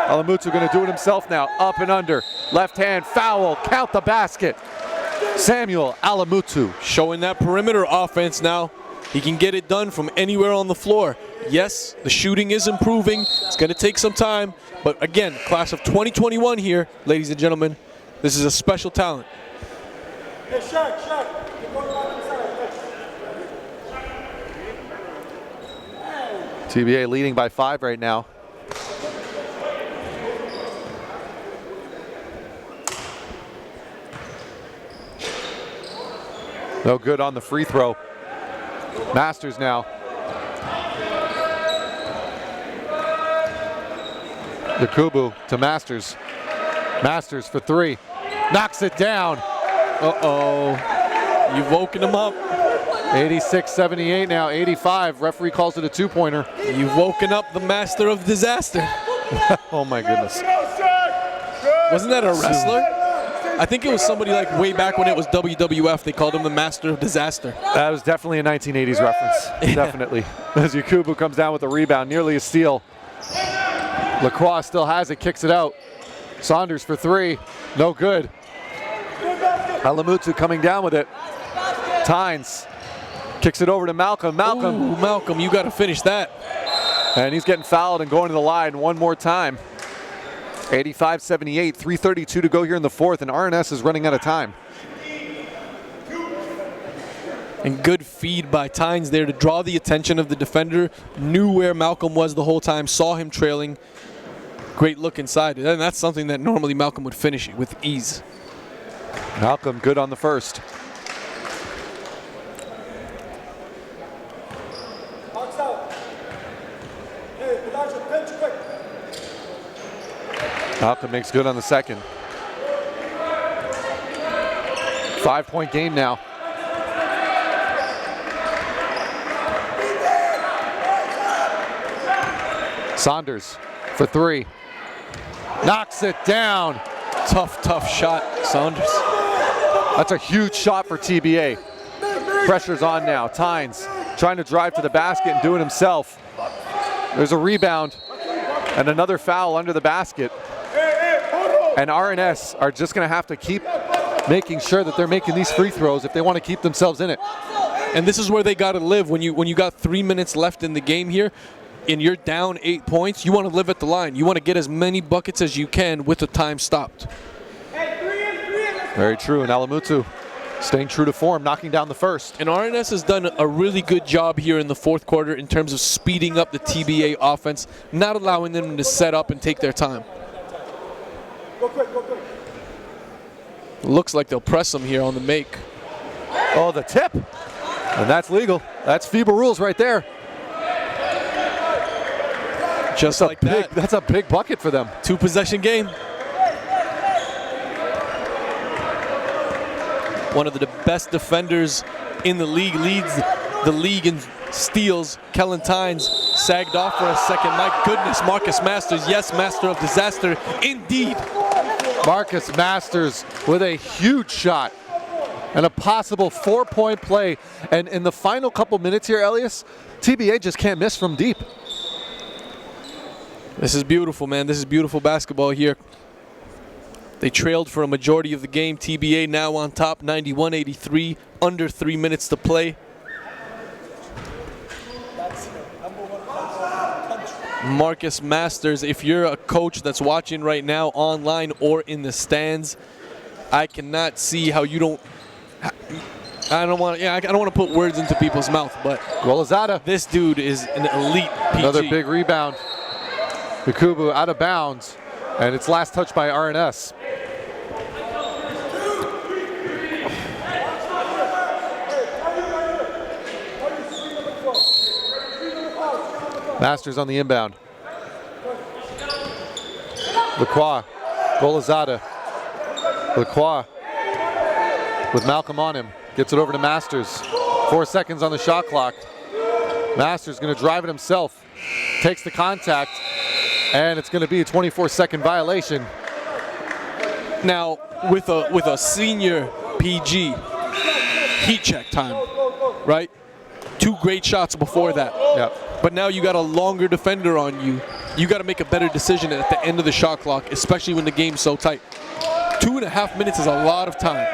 Alamutu going to do it himself now, up and under. Left hand, foul, count the basket. Samuel Alamutu. Showing that perimeter offense now. He can get it done from anywhere on the floor. Yes, the shooting is improving. It's going to take some time. But again, class of 2021 here, ladies and gentlemen. This is a special talent. Hey, Shaq. TBA leading by 5 right now. No good on the free throw. Masters now. Yakubu to Masters. Masters for 3. Knocks it down. Uh-oh. You've woken him up. 86-78 now, 85. Referee calls it a 2-pointer. You've woken up the master of disaster. Oh my goodness. Wasn't that a wrestler? I think it was somebody like way back when it was WWF. They called him the master of disaster. That was definitely a 1980s reference. Definitely. As Yakubu comes down with a rebound, nearly a steal. Lacroix still has it, kicks it out. Saunders for 3, no good. Alamutu coming down with it. Tynes kicks it over to Malcolm. Ooh, Malcolm, you got to finish that. And he's getting fouled and going to the line one more time. 85-78, 3:32 to go here in the fourth, and RNS is running out of time. And good feed by Tynes there to draw the attention of the defender. Knew where Malcolm was the whole time, saw him trailing. Great look inside. And that's something that normally Malcolm would finish with ease. Malcolm good on the first. Malcolm makes good on the second. 5-point game now. Saunders for 3. Knocks it down. Tough shot, Saunders. That's a huge shot for TBA. Pressure's on now. Tynes trying to drive to the basket and do it himself. There's a rebound and another foul under the basket. And RNS are just going to have to keep making sure that they're making these free throws if they want to keep themselves in it. And this is where they got to live. When you got 3 minutes left in the game here, and you're down 8 points, you want to live at the line. You want to get as many buckets as you can with the time stopped. Very true. And Alamutu staying true to form, knocking down the first. And RNS has done a really good job here in the fourth quarter in terms of speeding up the TBA offense, not allowing them to set up and take their time. Go quick, go quick. Looks like they'll press them here on the make. Oh, the tip. And that's legal. That's FIBA rules right there. Just like that. That's a big bucket for them. 2-possession game. One of the best defenders in the league, leads the league in steals. Kellen Tynes sagged off for a second. My goodness, Marcus Masters, yes, master of disaster, indeed. Marcus Masters with a huge shot and a possible 4-point play. And in the final couple minutes here, Elias, TBA just can't miss from deep. This is beautiful, man. This is beautiful basketball here. They trailed for a majority of the game. TBA now on top, 91-83, under 3 minutes to play. Marcus Masters, if you're a coach that's watching right now online or in the stands, I cannot see how you don't. I don't want to put words into people's mouth, but Golazada. This dude is an elite PG. Another big rebound. Yakubu out of bounds, and it's last touched by RNS. Masters on the inbound. Lacroix, Golazada. Lacroix with Malcolm on him. Gets it over to Masters. 4 seconds on the shot clock. Masters going to drive it himself. Takes the contact, and it's going to be a 24-second violation. Now, with a senior PG, heat check time, right? 2 great shots before that. Yep. But now you got a longer defender on you. You got to make a better decision at the end of the shot clock, especially when the game's so tight. 2.5 minutes is a lot of time.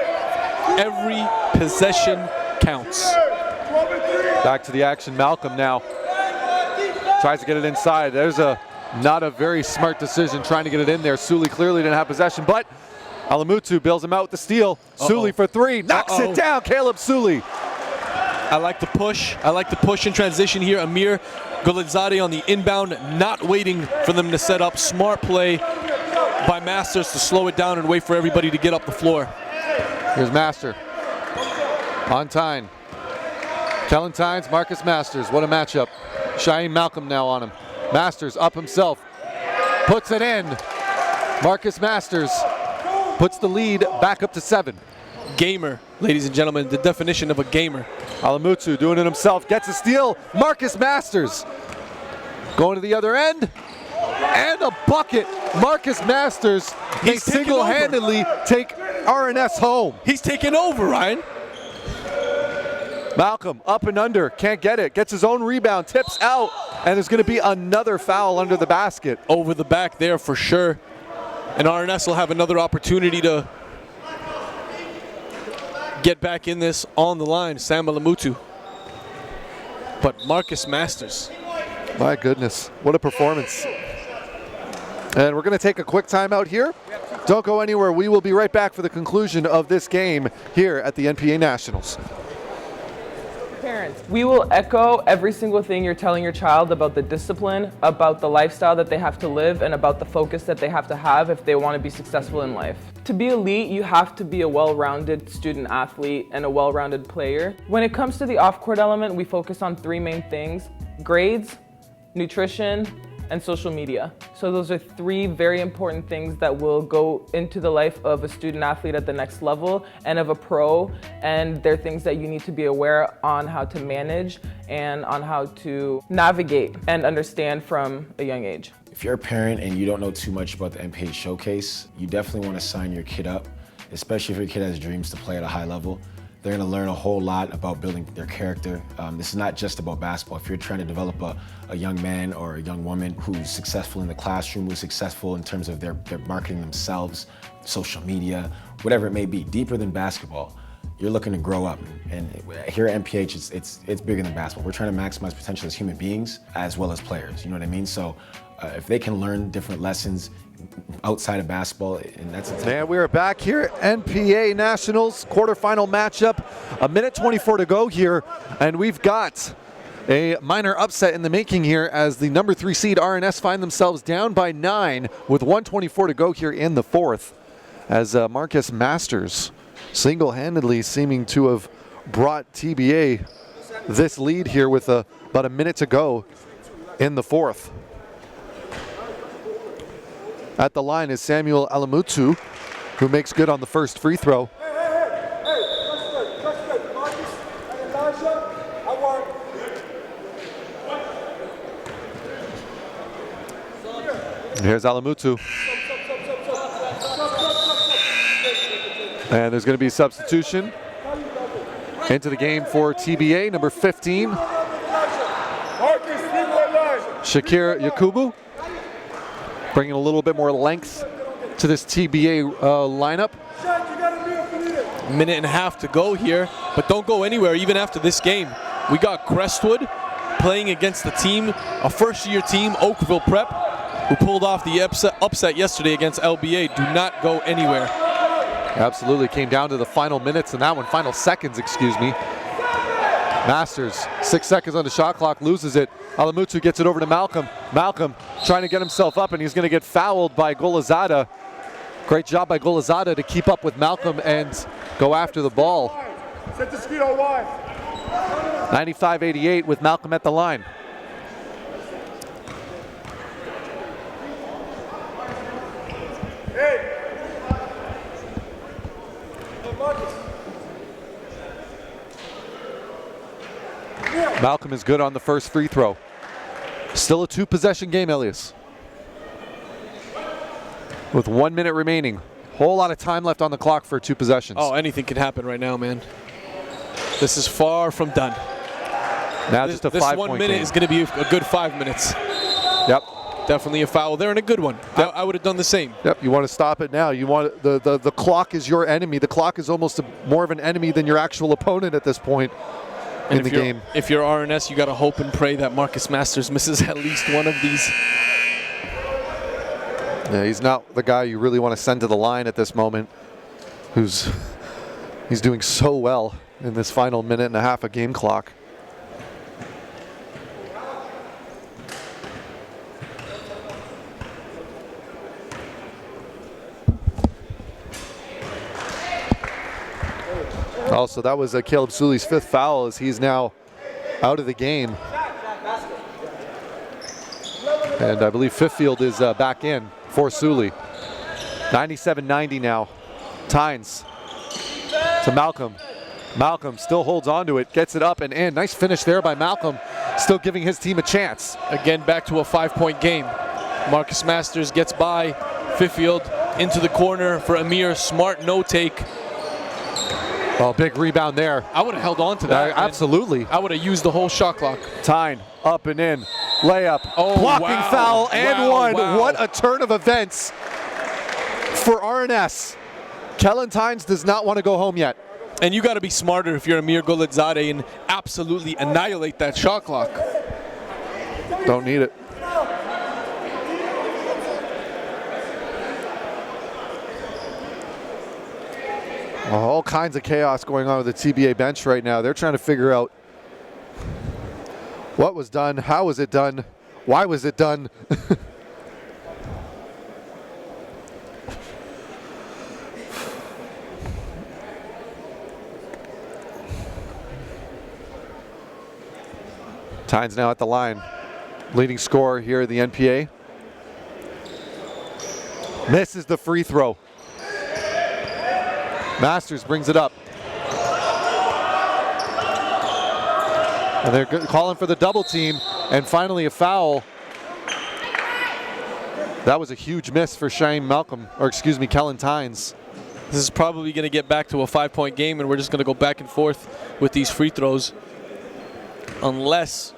Every possession counts. Back to the action. Malcolm now tries to get it inside. There's not a very smart decision trying to get it in there. Sully clearly didn't have possession, but Alamutu bails him out with the steal. Sully for 3, knocks it down. Caleb Sully. I like the push. I like the push in transition here. Amir Goladzade on the inbound, not waiting for them to set up. Smart play by Masters to slow it down and wait for everybody to get up the floor. Here's Master. On time. Kellen Tynes, Marcus Masters. What a matchup. Shaheem Malcolm now on him. Masters up himself. Puts it in. Marcus Masters puts the lead back up to 7. Gamer, ladies and gentlemen, the definition of a gamer. Alamutu doing it himself, gets a steal. Marcus Masters going to the other end, and a bucket. Marcus Masters, they single-handedly take RNS home. He's taking over, Ryan. Malcolm up and under, can't get it, gets his own rebound, tips out, and there's going to be another foul under the basket. Over the back there for sure. And RNS will have another opportunity to get back in this on the line, Sam Alamutu. But Marcus Masters. My goodness, what a performance. And we're going to take a quick timeout here. Don't go anywhere. We will be right back for the conclusion of this game here at the NPA Nationals. Parents, we will echo every single thing you're telling your child about the discipline, about the lifestyle that they have to live, and about the focus that they have to have if they want to be successful in life. To be elite, you have to be a well-rounded student athlete and a well-rounded player. When it comes to the off-court element, we focus on 3 main things: grades, nutrition, and social media. So those are 3 very important things that will go into the life of a student athlete at the next level and of a pro, and they're things that you need to be aware on how to manage and on how to navigate and understand from a young age. If you're a parent and you don't know too much about the NPA Showcase, you definitely want to sign your kid up, especially if your kid has dreams to play at a high level. They're going to learn a whole lot about building their character. This is not just about basketball. If you're trying to develop a young man or a young woman who's successful in the classroom, who's successful in terms of their marketing themselves, social media, whatever it may be, deeper than basketball, you're looking to grow up. And here at NPH, it's bigger than basketball. We're trying to maximize potential as human beings as well as players, you know what I mean? So if they can learn different lessons outside of basketball, and that's it. And we are back here at NPA Nationals quarterfinal matchup. 1:24 to go here, and we've got a minor upset in the making here as the number 3 seed RNS find themselves down by 9 with 1:24 to go here in the 4th, as Marcus Masters single-handedly seeming to have brought TBA this lead here with about a minute to go in the 4th. At the line is Samuel Alamutu, who makes good on the first free throw. Here's Alamutu. And there's going to be a substitution into the game for TBA, number 15, Shakir Yakubu, bringing a little bit more length to this TBA lineup. A minute and a half to go here, but don't go anywhere even after this game. We got Crestwood playing against the team, a first-year team, Oakville Prep, who pulled off the upset yesterday against LBA. Do not go anywhere. Absolutely, came down to the final minutes in that one, final seconds, excuse me. Masters, 6 seconds on the shot clock, loses it. Alamutu gets it over to Malcolm. Malcolm trying to get himself up, and he's going to get fouled by Goladzade. Great job by Goladzade to keep up with Malcolm and go after the ball. Set the speed on wide. 95-88 with Malcolm at the line. Hey. Malcolm is good on the first free throw. Still a 2-possession game, Elias. With 1 minute remaining. Whole lot of time left on the clock for 2 possessions. Oh, anything can happen right now, man. This is far from done. Now just a 5-point game. This 1 minute is going to be a good 5 minutes. Yep. Definitely a foul there and a good one. I would have done the same. Yep, you want to stop it now. You want the clock is your enemy. The clock is almost more of an enemy than your actual opponent at this point in the game. If you're RNS, you got to hope and pray that Marcus Masters misses at least one of these. Yeah, he's not the guy you really want to send to the line at this moment, who's He's doing so well in this final minute and a half of game clock. Also, that was Caleb Sully's 5th foul as he's now out of the game. And I believe Fiffield is back in for Sully. 97-90 now. Tynes to Malcolm. Malcolm still holds on to it, gets it up and in. Nice finish there by Malcolm, still giving his team a chance. Again, back to a 5-point game. Marcus Masters gets by Fiffield into the corner for Amir. Smart no take. Oh, big rebound there. I would have held on to that. Absolutely. I would have used the whole shot clock. Tyne up and in. Layup. Oh, blocking wow. foul and one. Wow. What a turn of events for RNS. Kellen Tynes does not want to go home yet. And you got to be smarter if you're Amir Goladzadeh and absolutely annihilate that shot clock. Don't need it. All kinds of chaos going on with the TBA bench right now. They're trying to figure out what was done, how was it done, why was it done. Tynes now at the line. Leading scorer here at the NPA. Misses the free throw. Masters brings it up. And they're calling for the double team, and finally a foul. That was a huge miss for Kellen Tynes. This is probably going to get back to a 5-point game, and we're just going to go back and forth with these free throws. Unless,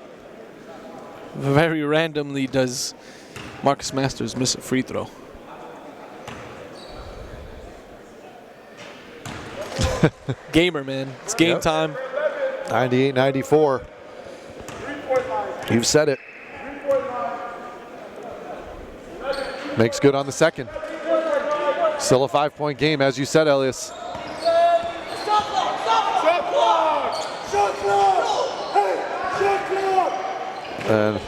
very randomly, does Marcus Masters miss a free throw. Gamer, man. It's game time. 98-94. You've said it. Makes good on the second. Still a 5-point game, as you said, Elias. And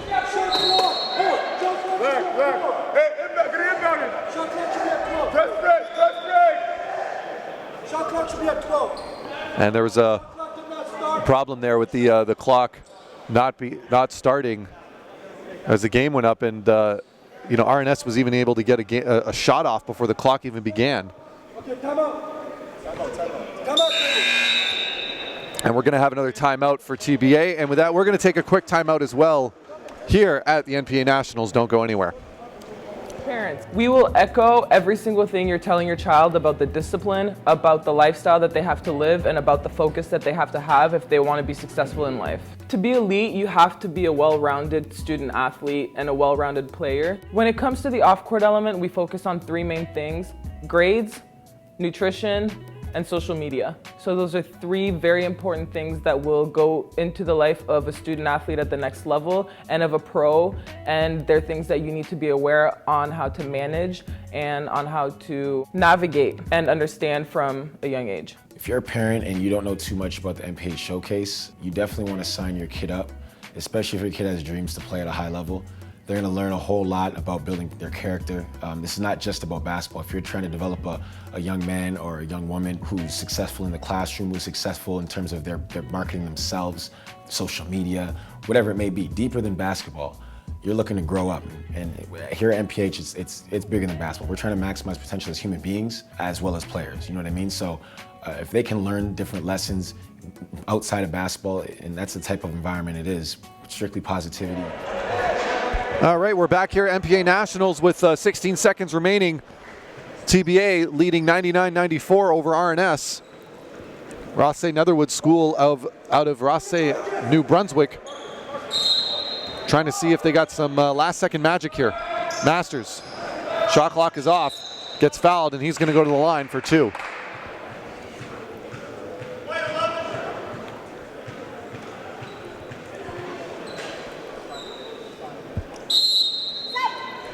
and there was a problem there with the clock not starting as the game went up, and RNS was even able to get a shot off before the clock even began. And we're going to have another timeout for TBA, and with that, we're going to take a quick timeout as well here at the NPA Nationals. Don't go anywhere. Parents, we will echo every single thing you're telling your child about the discipline, about the lifestyle that they have to live, and about the focus that they have to have if they want to be successful in life. To be elite, you have to be a well-rounded student athlete and a well-rounded player. When it comes to the off-court element, we focus on 3 main things: grades, nutrition, and social media. So those are 3 very important things that will go into the life of a student athlete at the next level and of a pro, and they're things that you need to be aware on how to manage and on how to navigate and understand from a young age. If you're a parent and you don't know too much about the NPA showcase, you definitely want to sign your kid up, especially if your kid has dreams to play at a high level. They're going to learn a whole lot about building their character. This is not just about basketball. If you're trying to develop a young man or a young woman who's successful in the classroom, who's successful in terms of their marketing themselves, social media, whatever it may be, deeper than basketball, you're looking to grow up. And here at NPH, it's bigger than basketball. We're trying to maximize potential as human beings as well as players, you know what I mean? So if they can learn different lessons outside of basketball, and that's the type of environment it is, strictly positivity. All right, we're back here at NPA Nationals with 16 seconds remaining. TBA leading 99-94 over RNS. Rothesay Netherwood School out of Rothesay, New Brunswick. Trying to see if they got some last-second magic here. Masters, shot clock is off, gets fouled, and he's going to go to the line for 2.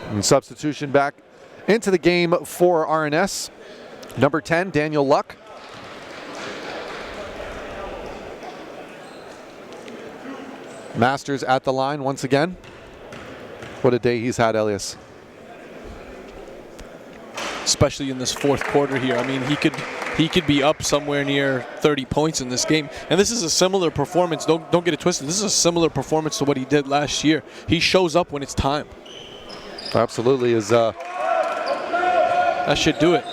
And substitution back into the game for RNS. Number 10, Daniel Luck. Masters at the line once again. What a day he's had, Elias. Especially in this fourth quarter here. I mean, he could be up somewhere near 30 points in this game. And this is a similar performance. Don't get it twisted. This is a similar performance to what he did last year. He shows up when it's time. Absolutely. That should do it.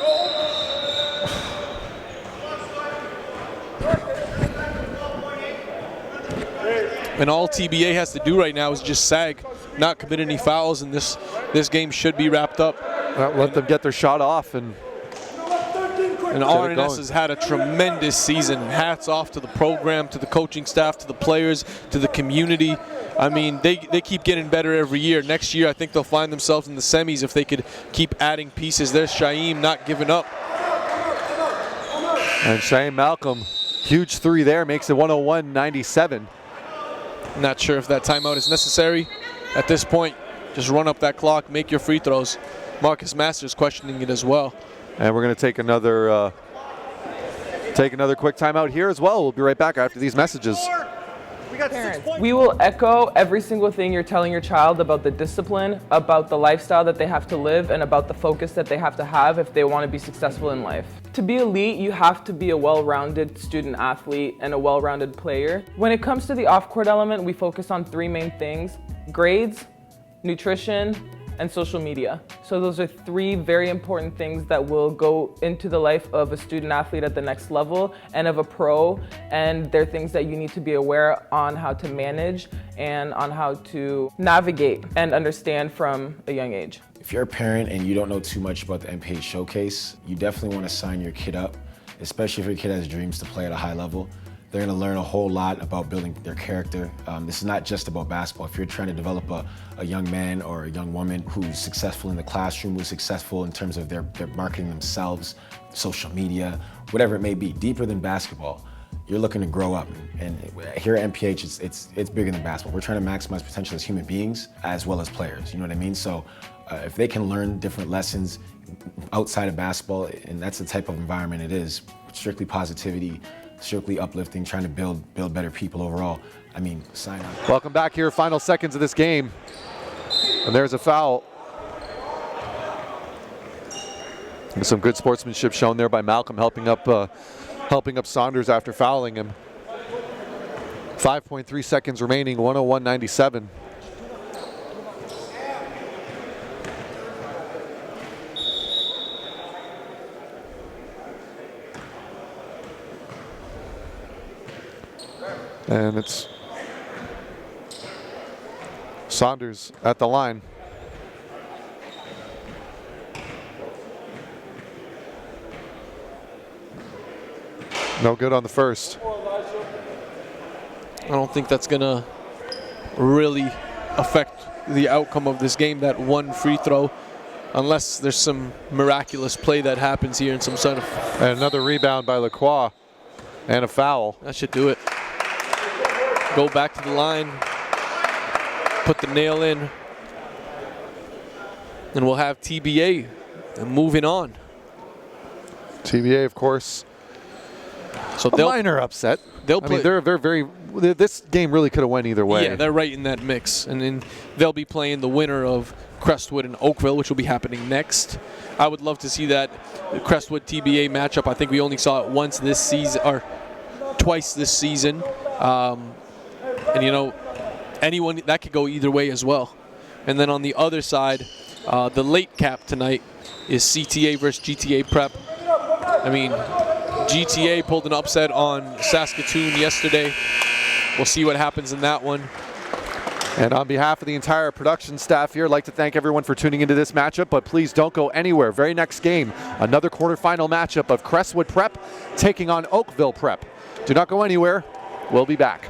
And all TBA has to do right now is just sag, not commit any fouls, and this game should be wrapped up. Let them get their shot off. And RNS has had a tremendous season. Hats off to the program, to the coaching staff, to the players, to the community. I mean, they keep getting better every year. Next year, I think they'll find themselves in the semis if they could keep adding pieces. There's Shaim not giving up. And Shaim Malcolm, huge three there, makes it 101-97. Not sure if that timeout is necessary at this point. Just run up that clock, make your free throws. Marcus Masters questioning it as well. And we're going to take another quick timeout here as well. We'll be right back after these messages. Parents, we will echo every single thing you're telling your child about the discipline, about the lifestyle that they have to live, and about the focus that they have to have if they want to be successful in life. To be elite, you have to be a well-rounded student athlete and a well-rounded player. When it comes to the off-court element, we focus on three main things: grades, nutrition, and social media. So those are three very important things that will go into the life of a student athlete at the next level and of a pro, and they're things that you need to be aware on how to manage and on how to navigate and understand from a young age. If you're a parent and you don't know too much about the NPA showcase, you definitely want to sign your kid up, especially if your kid has dreams to play at a high level. They're going to learn a whole lot about building their character. This is not just about basketball. If you're trying to develop a young man or a young woman who's successful in the classroom, who's successful in terms of their marketing themselves, social media, whatever it may be, deeper than basketball, you're looking to grow up. And here at MPH, it's bigger than basketball. We're trying to maximize potential as human beings as well as players, you know what I mean? So if they can learn different lessons outside of basketball, and that's the type of environment it is, strictly positivity, strictly uplifting, trying to build better people overall. I mean, sign up. Welcome back here, final seconds of this game. And there's a foul. And some good sportsmanship shown there by Malcolm, helping up Saunders after fouling him. 5.3 seconds remaining, 101-97. And it's Saunders at the line. No good on the first. I don't think that's going to really affect the outcome of this game, that one free throw, unless there's some miraculous play that happens here in some sort of... And another rebound by Lacroix and a foul. That should do it. Go back to the line, put the nail in, and we'll have TBA and moving on. TBA, of course. So a minor upset. They'll play. I mean, they're very. This game really could have went either way. Yeah, they're right in that mix, and then they'll be playing the winner of Crestwood and Oakville, which will be happening next. I would love to see that Crestwood TBA matchup. I think we only saw it once this season, or twice this season. And you know, anyone that could go either way as well. And then on the other side, the late cap tonight is CTA versus GTA Prep. I mean, GTA pulled an upset on Saskatoon yesterday. We'll see what happens in that one. And on behalf of the entire production staff here, I'd like to thank everyone for tuning into this matchup, but please don't go anywhere. Very next game, another quarterfinal matchup of Crestwood Prep taking on Oakville Prep. Do not go anywhere. We'll be back.